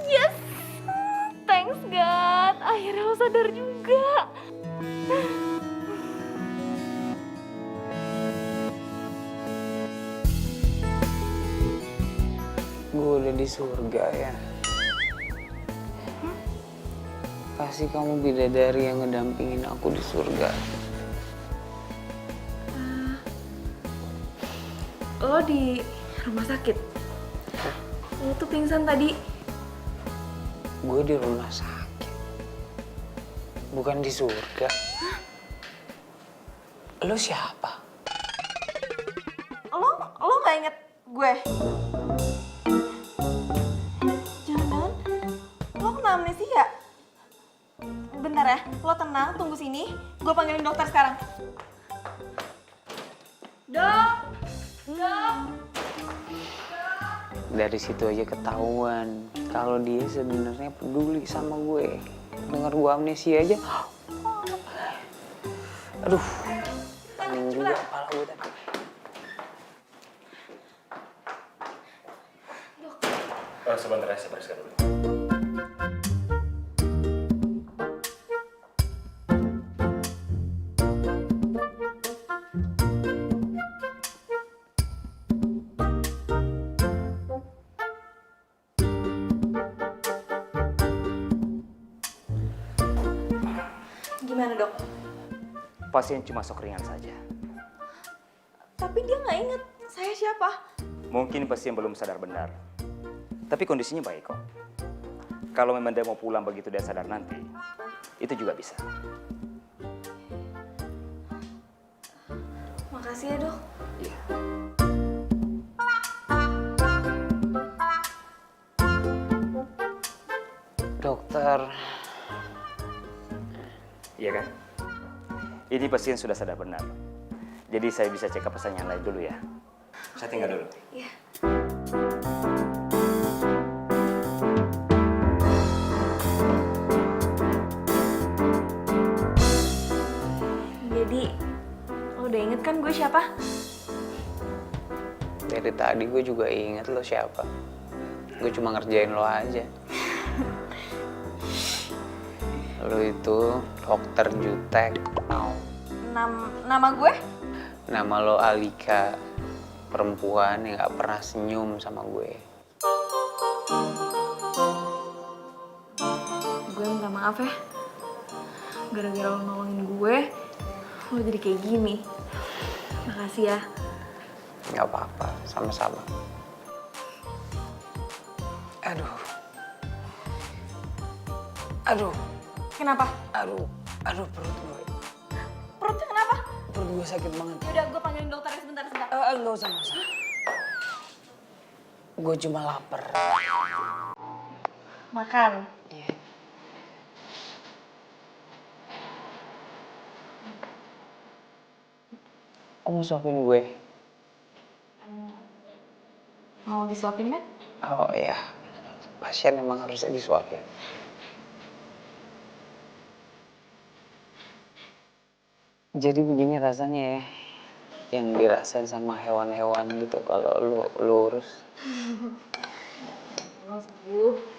Yes! Thanks God, akhirnya lo sadar juga. Gue udah di surga ya. Pasti kamu bidadari yang ngedampingin aku di surga. Lo di rumah sakit? Lo tuh pingsan tadi. Gue di rumah sakit. Bukan di surga. Lo siapa? Lo gak inget gue? Jangan-jangan lo kena amnesia? Bentar ya, lo tenang, tunggu sini. Gue panggilin dokter sekarang. Dok! Dok! Dari situ aja ketahuan kalau dia sebenarnya peduli sama gue. Dengar gue amnesia aja. Aduh. cepetan, Pening juga cepetan. kepala gue tadi. Sebentar ya, saya bereskan dulu. Gimana dok? Pasien cuma shock ringan saja. Tapi dia nggak inget saya siapa. Mungkin pasien belum sadar benar. Tapi kondisinya baik kok. Kalau memang dia mau pulang begitu dia sadar nanti, itu juga bisa. Makasih ya dok. Iya. Dokter, Iya kan? Ini pasien sudah sadar benar. Jadi saya bisa cek ke pasien yang lain dulu ya. Saya tinggal dulu. Iya. Jadi, lo udah inget kan gue siapa? dari tadi gue juga inget lo siapa. Gue cuma ngerjain lo aja. Lo itu dokter jutek. Nama gue? Nama lo Alika, perempuan yang gak pernah senyum sama gue. Gue minta maaf ya. Gara-gara lo nolongin gue, lo jadi kayak gini. Makasih ya. Gak apa-apa, sama-sama. Aduh. Kenapa? Aduh perut gue. Perutnya kenapa? Perut gue sakit banget. Yaudah, gue panggilin dokternya sebentar. Enggak usah. Gue cuma lapar. Makan. Iya. Kamu suapin gue? Mau disuapin kan? Oh iya, pasien emang harusnya disuapin. Jadi begini rasanya ya, yang dirasain sama hewan-hewan gitu kalau lu lurus. Mau sembuh.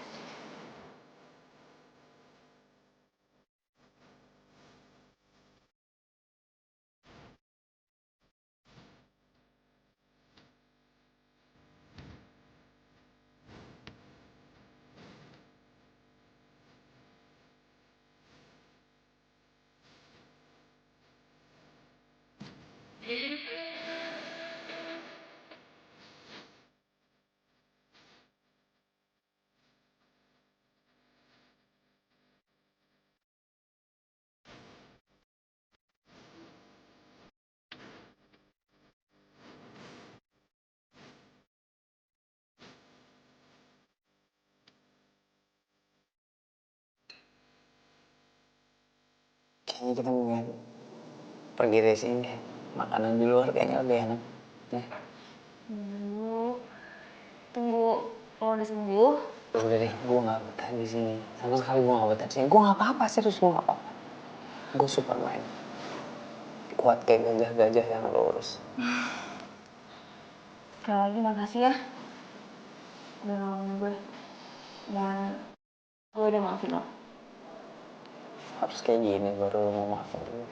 Kayaknya kita mau pergi dari sini deh. Makanan di luar kayaknya lebih enak. Ya. Tunggu lo udah sembuh. Udah deh, gue gak betah di sini. Sama sekali gue gak betah di sini. Gue gak apa-apa, serius gue gak apa-apa. Gue Superman. Kuat kayak gajah-gajah yang lurus. Sekali lagi makasih ya. Udah nolongin gue. Dan gue udah maafin lo. Harus kayak gini baru lo mau maafin gue.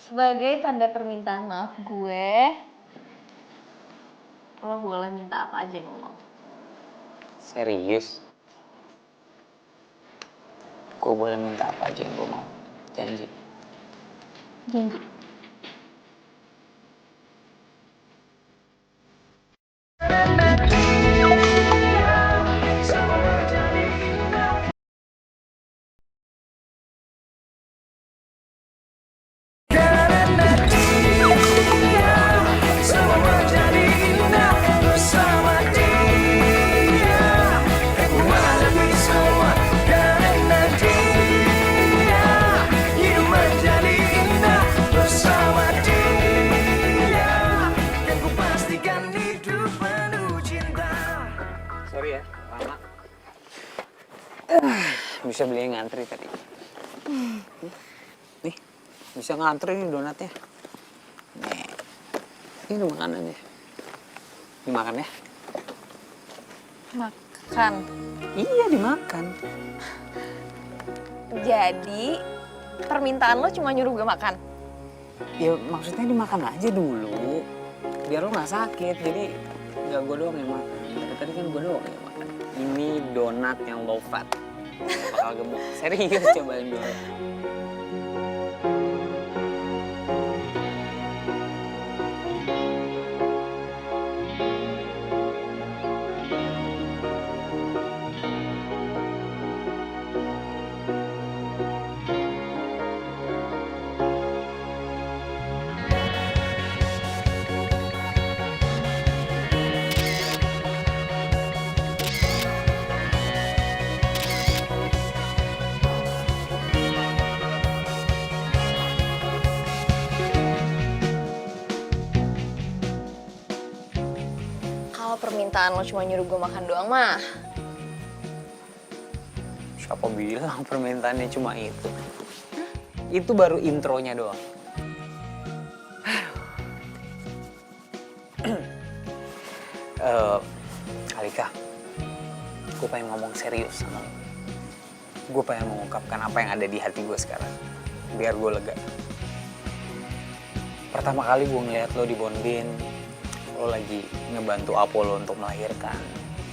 Sebagai tanda permintaan maaf gue, lo boleh minta apa aja yang lo mau. Serius? Gue boleh minta apa aja yang gue mau. Janji. Janji. Sorry ya, lama. Bisa beli yang ngantri tadi. Nih, Bisa ngantri nih donatnya. Nih, ini makanannya. Dimakan ya? Makan. Iya, dimakan. Jadi permintaan lo cuma nyuruh gue makan. Ya maksudnya dimakan aja dulu. Biar lo gak sakit, jadi gak gue doang yang makan. Dari tadi kan gue doang yang makan. Ini donat yang low fat. Bakal gemuk. Serius, cobain dulu. Kalau permintaan lo cuma nyuruh gue makan doang mah, Siapa bilang permintaannya cuma itu? Itu baru intronya doang. Alika, gue pengen ngomong serius sama lo. Gue pengen mengungkapkan apa yang ada di hati gue sekarang, biar gue lega. Pertama kali gue ngeliat lo di Bonbin, lo lagi ngebantu Apollo untuk melahirkan.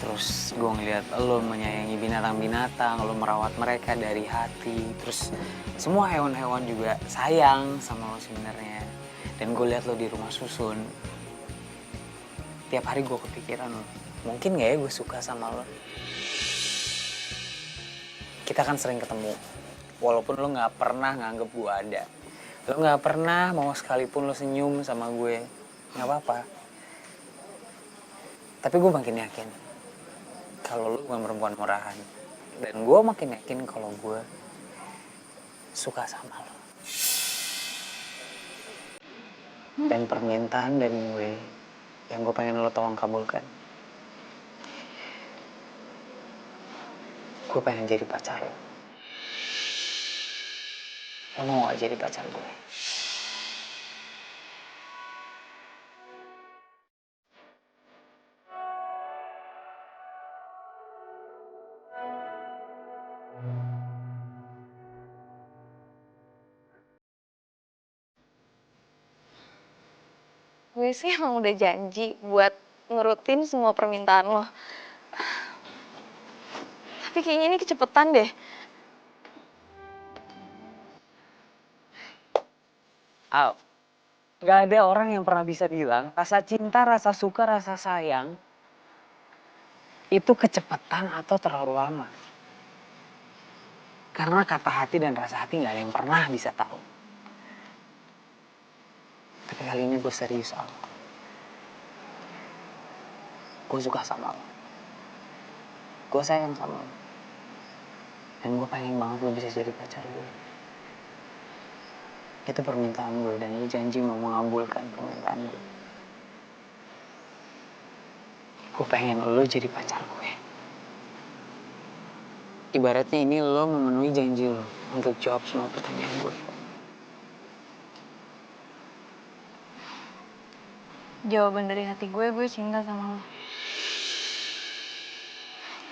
Terus gue ngeliat lo menyayangi binatang-binatang, lo merawat mereka dari hati. Terus semua hewan-hewan juga sayang sama lo sebenarnya. Dan gue liat lo di rumah susun. Tiap hari gue kepikiran lo, mungkin gak ya gue suka sama lo? Kita kan sering ketemu, walaupun lo gak pernah nganggep gue ada. Lo gak pernah mau sekalipun lo senyum sama gue, gak apa-apa. Tapi gue makin yakin kalau lo bukan perempuan murahan. Dan gue makin yakin kalau gue suka sama lo. Dan permintaan dari gue yang gue pengen lo tolong kabulkan. Gue pengen jadi pacar lo. Lo mau gak jadi pacar gue? gue sih emang udah janji buat ngerutin semua permintaan lo. Tapi kayaknya ini kecepetan deh. Al, gak ada orang yang pernah bisa bilang rasa cinta, rasa suka, rasa sayang itu kecepatan atau terlalu lama. Karena kata hati dan rasa hati gak ada yang pernah bisa tahu. Tapi kali ini gue serius, Al. Gue suka sama lo. Gue sayang sama lo. Dan gue pengen banget lo bisa jadi pacar gue. Itu permintaan gue dan lo janji mau mengabulkan permintaan gue. Gue pengen lo jadi pacar gue. Ibaratnya ini lo memenuhi janji lo untuk jawab semua pertanyaan gue. Jawaban dari hati gue cinta sama lo.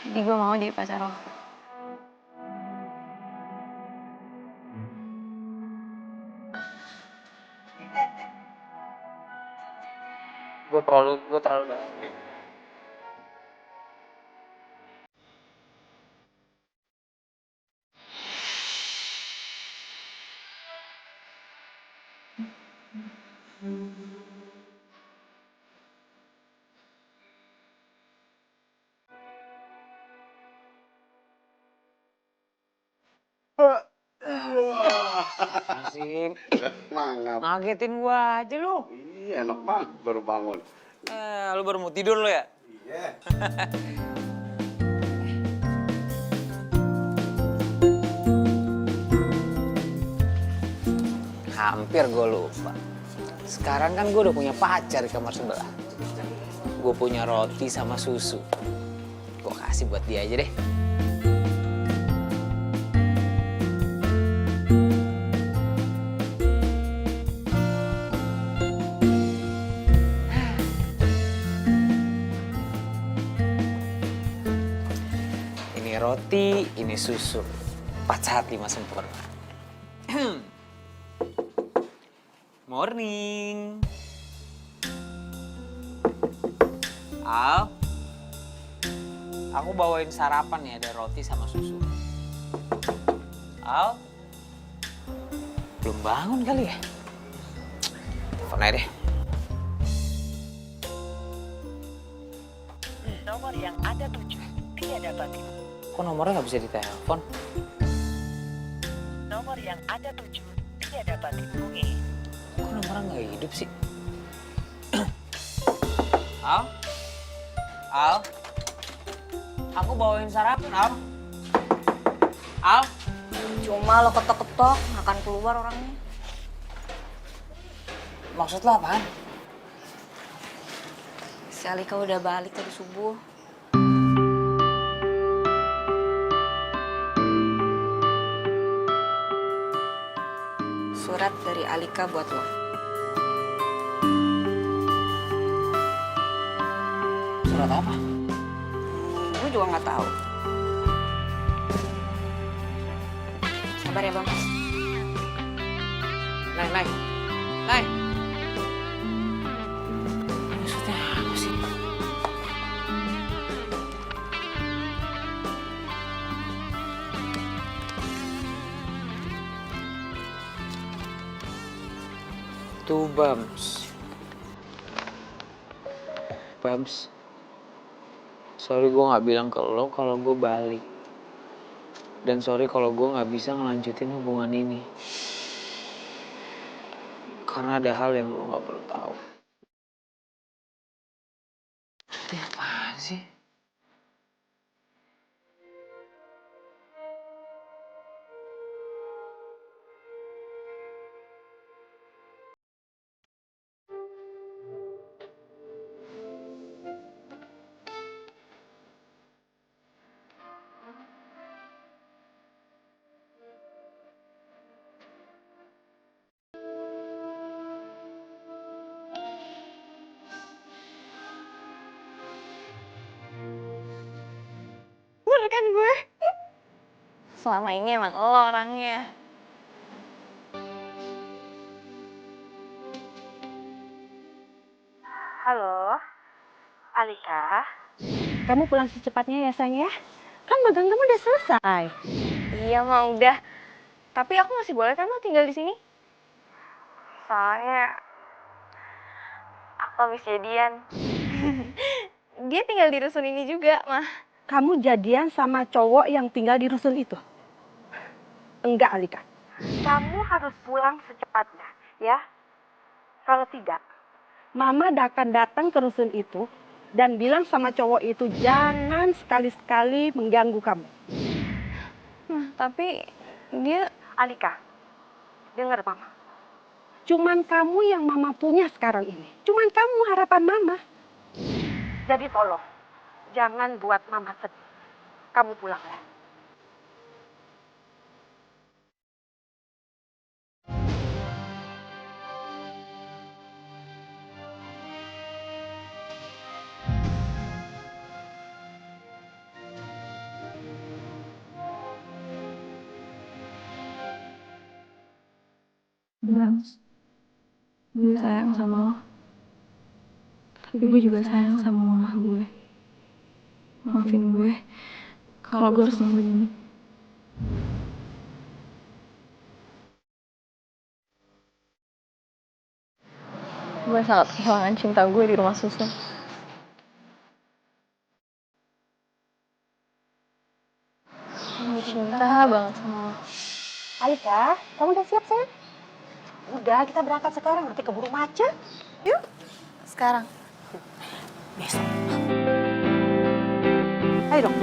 Jadi gue mau jadi pacar lo. Gue terlalu bahagia. Asik. Mangap. Ngagetin gua aja lu. Iya, enak banget baru bangun. Lu baru mau tidur lu ya? Iya. Hampir gue lupa. Sekarang kan gue udah punya pacar di kamar sebelah. Gue punya roti sama susu. Gue kasih buat dia aja deh. roti, ini susu. 4 sehat 5 sempurna. Morning. Al, aku bawain sarapan nih, ada roti sama susu. Al, belum bangun kali ya? Telepon aja deh. Nomor yang Anda tuju tidak dapat. Kok nomornya nggak bisa ditelepon? Nomor yang Anda tuju tidak dapat dihubungi. Kok nomornya nggak hidup sih? Al? Al? Aku bawain sarapan, Al. Al? Cuma lo ketok-ketok, nggak akan keluar orangnya. Maksud lo apaan? Si Alika udah balik tadi subuh. Surat dari Alika buat lo. Surat apa? Gue juga nggak tahu. Sabar ya bang. Nay. Maksudnya apa sih? Tuh, Bams. Sorry gue gak bilang ke lo kalau gue balik. Dan sorry kalau gue gak bisa ngelanjutin hubungan ini. Karena ada hal yang lo gak perlu tahu. Itu apaan sih? Bener kan gue? Selama ini emang lo orangnya. Halo, Alika. Kamu pulang secepatnya ya sayang ya. Kan magang kamu udah selesai. Iya mah udah. Tapi aku masih boleh kan lo tinggal di sini? Soalnya aku habis jadian. Dia tinggal di rusun ini juga, mah. Kamu jadian sama cowok yang tinggal di rusun itu? Enggak, Alika. Kamu harus pulang secepatnya, ya. Kalau tidak, Mama akan datang ke rusun itu dan bilang sama cowok itu jangan sekali-sekali mengganggu kamu. Tapi dia... Alika, dengar Mama. Cuman kamu yang Mama punya sekarang ini. Cuman kamu harapan Mama. Jadi tolong, jangan buat Mama sedih. Kamu pulang ya. Bams, gue sayang sama lo. Tapi gue juga sayang sama mama gue. Maafin gue kalau gue harus nungguin ini. Gue sangat kehilangan cinta gue di rumah susun. Gue cinta banget sama lo. Alika, kamu udah siap sayang? Udah, kita berangkat sekarang. Nanti keburu macet. Yuk. Sekarang. Besok. Ayo dong.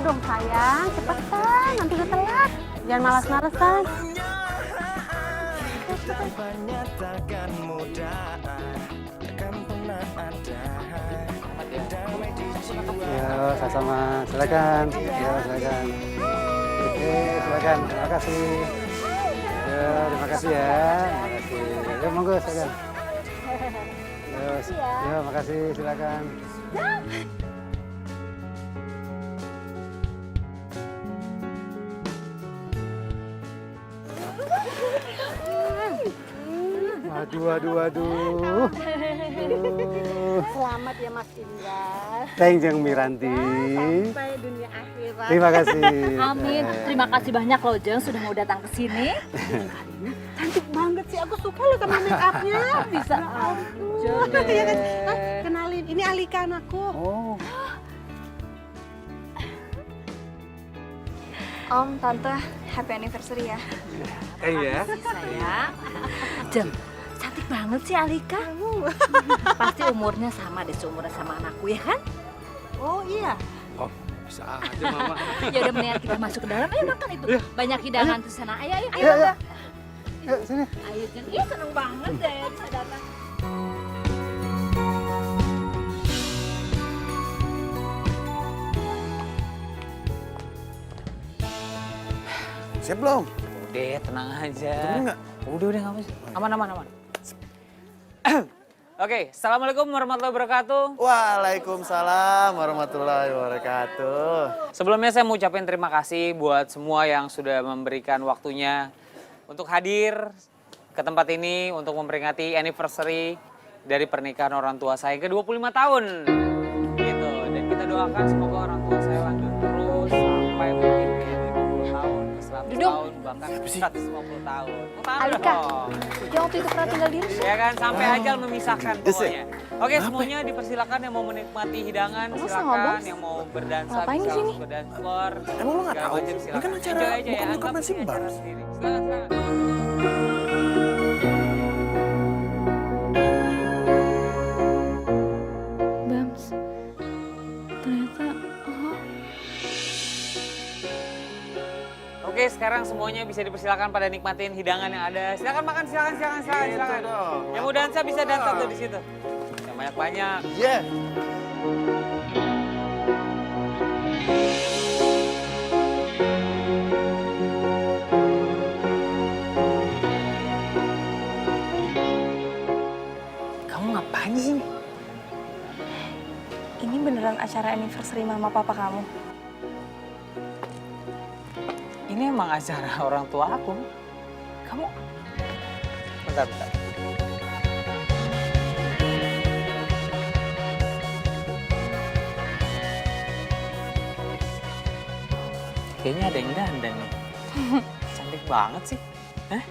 dong sayang, cepetan, nanti udah telat. Jangan malas-malesan. Tanpanya takkan mudah, takkan pernah ada. Damai di jiwa. Ya, sama-sama. Silakan. Ya, silakan. Oke, silakan. Terima kasih. Ya, terima kasih ya. Terima kasih. Ya, monggo silakan. Ya, makasih. Silakan. Aduh. Selamat ya Mas Indra. Kanjeng Miranti. Sampai dunia akhirat. Terima kasih. Amin. Terima kasih banyak loh Jeng sudah mau datang ke sini. Cantik banget sih, aku suka loh sama make upnya. Bisa aja Iya kan? deh. Kenalin, ini Alika anakku. Oh. Om, Tante, happy anniversary ya. Iya. Sayang. Jeng, cantik banget sih Alika. Pasti umurnya sama deh, seumuran sama anakku ya kan? Oh iya. Oh, bisa aja Mama. Ya udah mendingan kita masuk ke dalam, ayo makan itu. Banyak hidangan di sana, ayo. Iya. Yuk, sini. Ayo Jeng, iya seneng banget deh bisa datang. Siap belum? Udah, tenang aja. Tunggu nggak? Udah, nggak apa-apa. Aman. Oke, Assalamualaikum warahmatullahi wabarakatuh. Waalaikumsalam warahmatullahi wabarakatuh. Sebelumnya saya mau ucapin terima kasih buat semua yang sudah memberikan waktunya untuk hadir ke tempat ini untuk memperingati anniversary dari pernikahan orang tua saya ke 25 tahun. Gitu. Dan kita doakan semoga orang tua saya lanjut terus sampai mungkin kayak 50 tahun, ke 100 tahun, bahkan 150 tahun. Alika, yang waktu itu pernah tinggal di Rusun. Ya kan, sampai ajal memisahkan pokoknya. Oke, semuanya dipersilakan yang mau menikmati hidangan, silakan. Yang mau berdansa Ngapain bisa di sini? langsung ke dance floor. Emang lu nggak Segala tahu? macam, Ini silakan. kan acara Enjoy aja ya, bukan anggap Mancing ini acara Bars. sendiri. Silakan. Bams, ternyata Oke, sekarang semuanya bisa dipersilakan pada nikmatin hidangan yang ada. Silakan makan, silakan. dong. Yang mau dansa bisa dansa tuh di situ. Yang banyak-banyak. Iya. Kamu ngapain di sini? Ini beneran acara anniversary mama papa kamu? Ini emang acara orang tua aku. Kamu? Bentar. Kayaknya ada yang dandan nih. Cantik banget sih. Hah?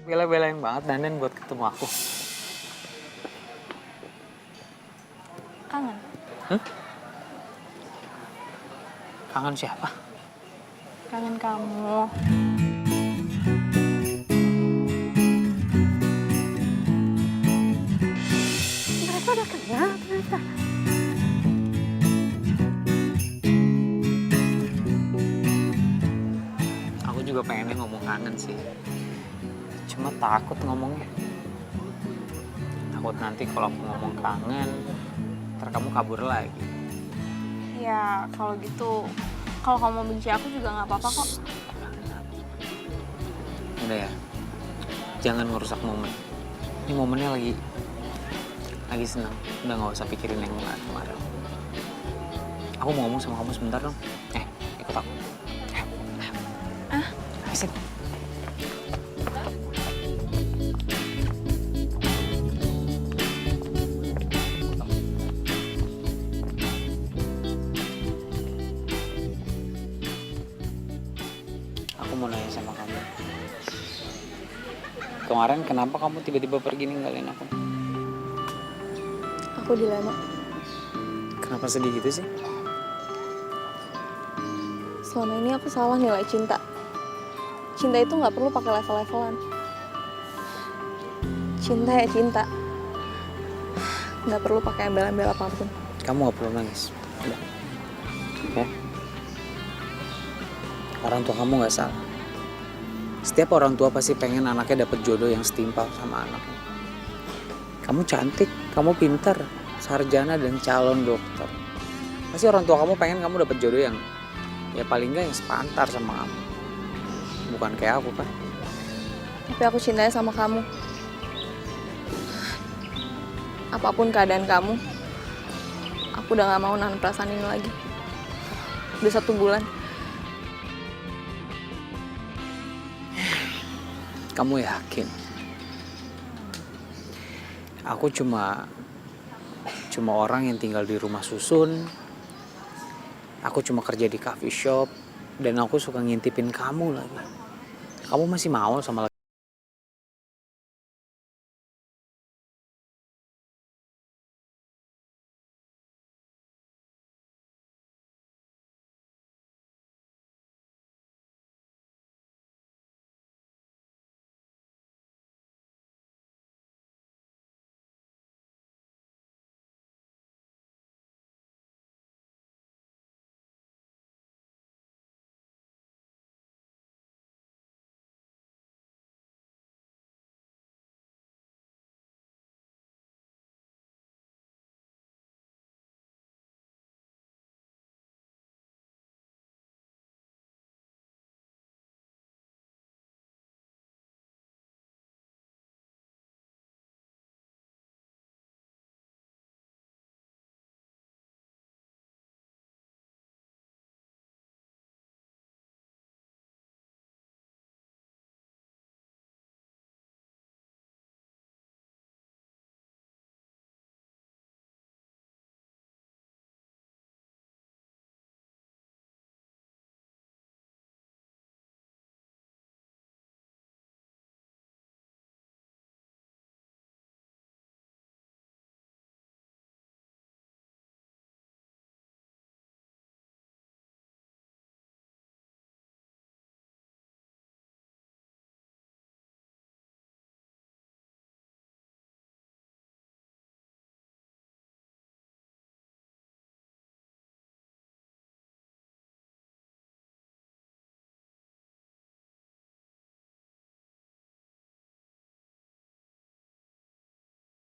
Bela-belain banget dandan buat ketemu aku. Kangen? Kangen siapa? Kangen kamu. Mereka udah kenal ternyata. Aku juga pengennya ngomong kangen sih. Cuma takut ngomongnya. Takut nanti kalau aku ngomong kangen, ntar kamu kabur lagi. Ya kalau gitu, kalau kamu benci aku juga nggak apa-apa kok. Udah ya, jangan ngerusak momen. Ini momennya lagi senang. Udah nggak usah pikirin yang kemarin. Aku mau ngomong sama kamu sebentar dong. Ikut aku. Habisin. Aku mau nanya sama kamu. Kemarin kenapa kamu tiba-tiba pergi ninggalin aku? Aku dilema. Kenapa sedih gitu sih? Selama ini aku salah nilai cinta. Cinta itu nggak perlu pakai level-levelan. Cinta ya cinta. Nggak perlu pakai embel-embel apapun. Kamu gak perlu nangis. Udah. Ya. Orang tua kamu gak salah. Setiap orang tua pasti pengen anaknya dapet jodoh yang setimpal sama anaknya. Kamu cantik, kamu pintar, sarjana dan calon dokter. Pasti orang tua kamu pengen kamu dapet jodoh yang ya paling gak yang sepantar sama kamu. Bukan kayak aku kan. Tapi aku cintanya sama kamu. Apapun keadaan kamu, aku udah gak mau nahan perasaan ini lagi. Udah 1 bulan. Kamu yakin? Aku cuma orang yang tinggal di rumah susun. Aku cuma kerja di coffee shop dan aku suka ngintipin kamu lagi. Kamu masih mau sama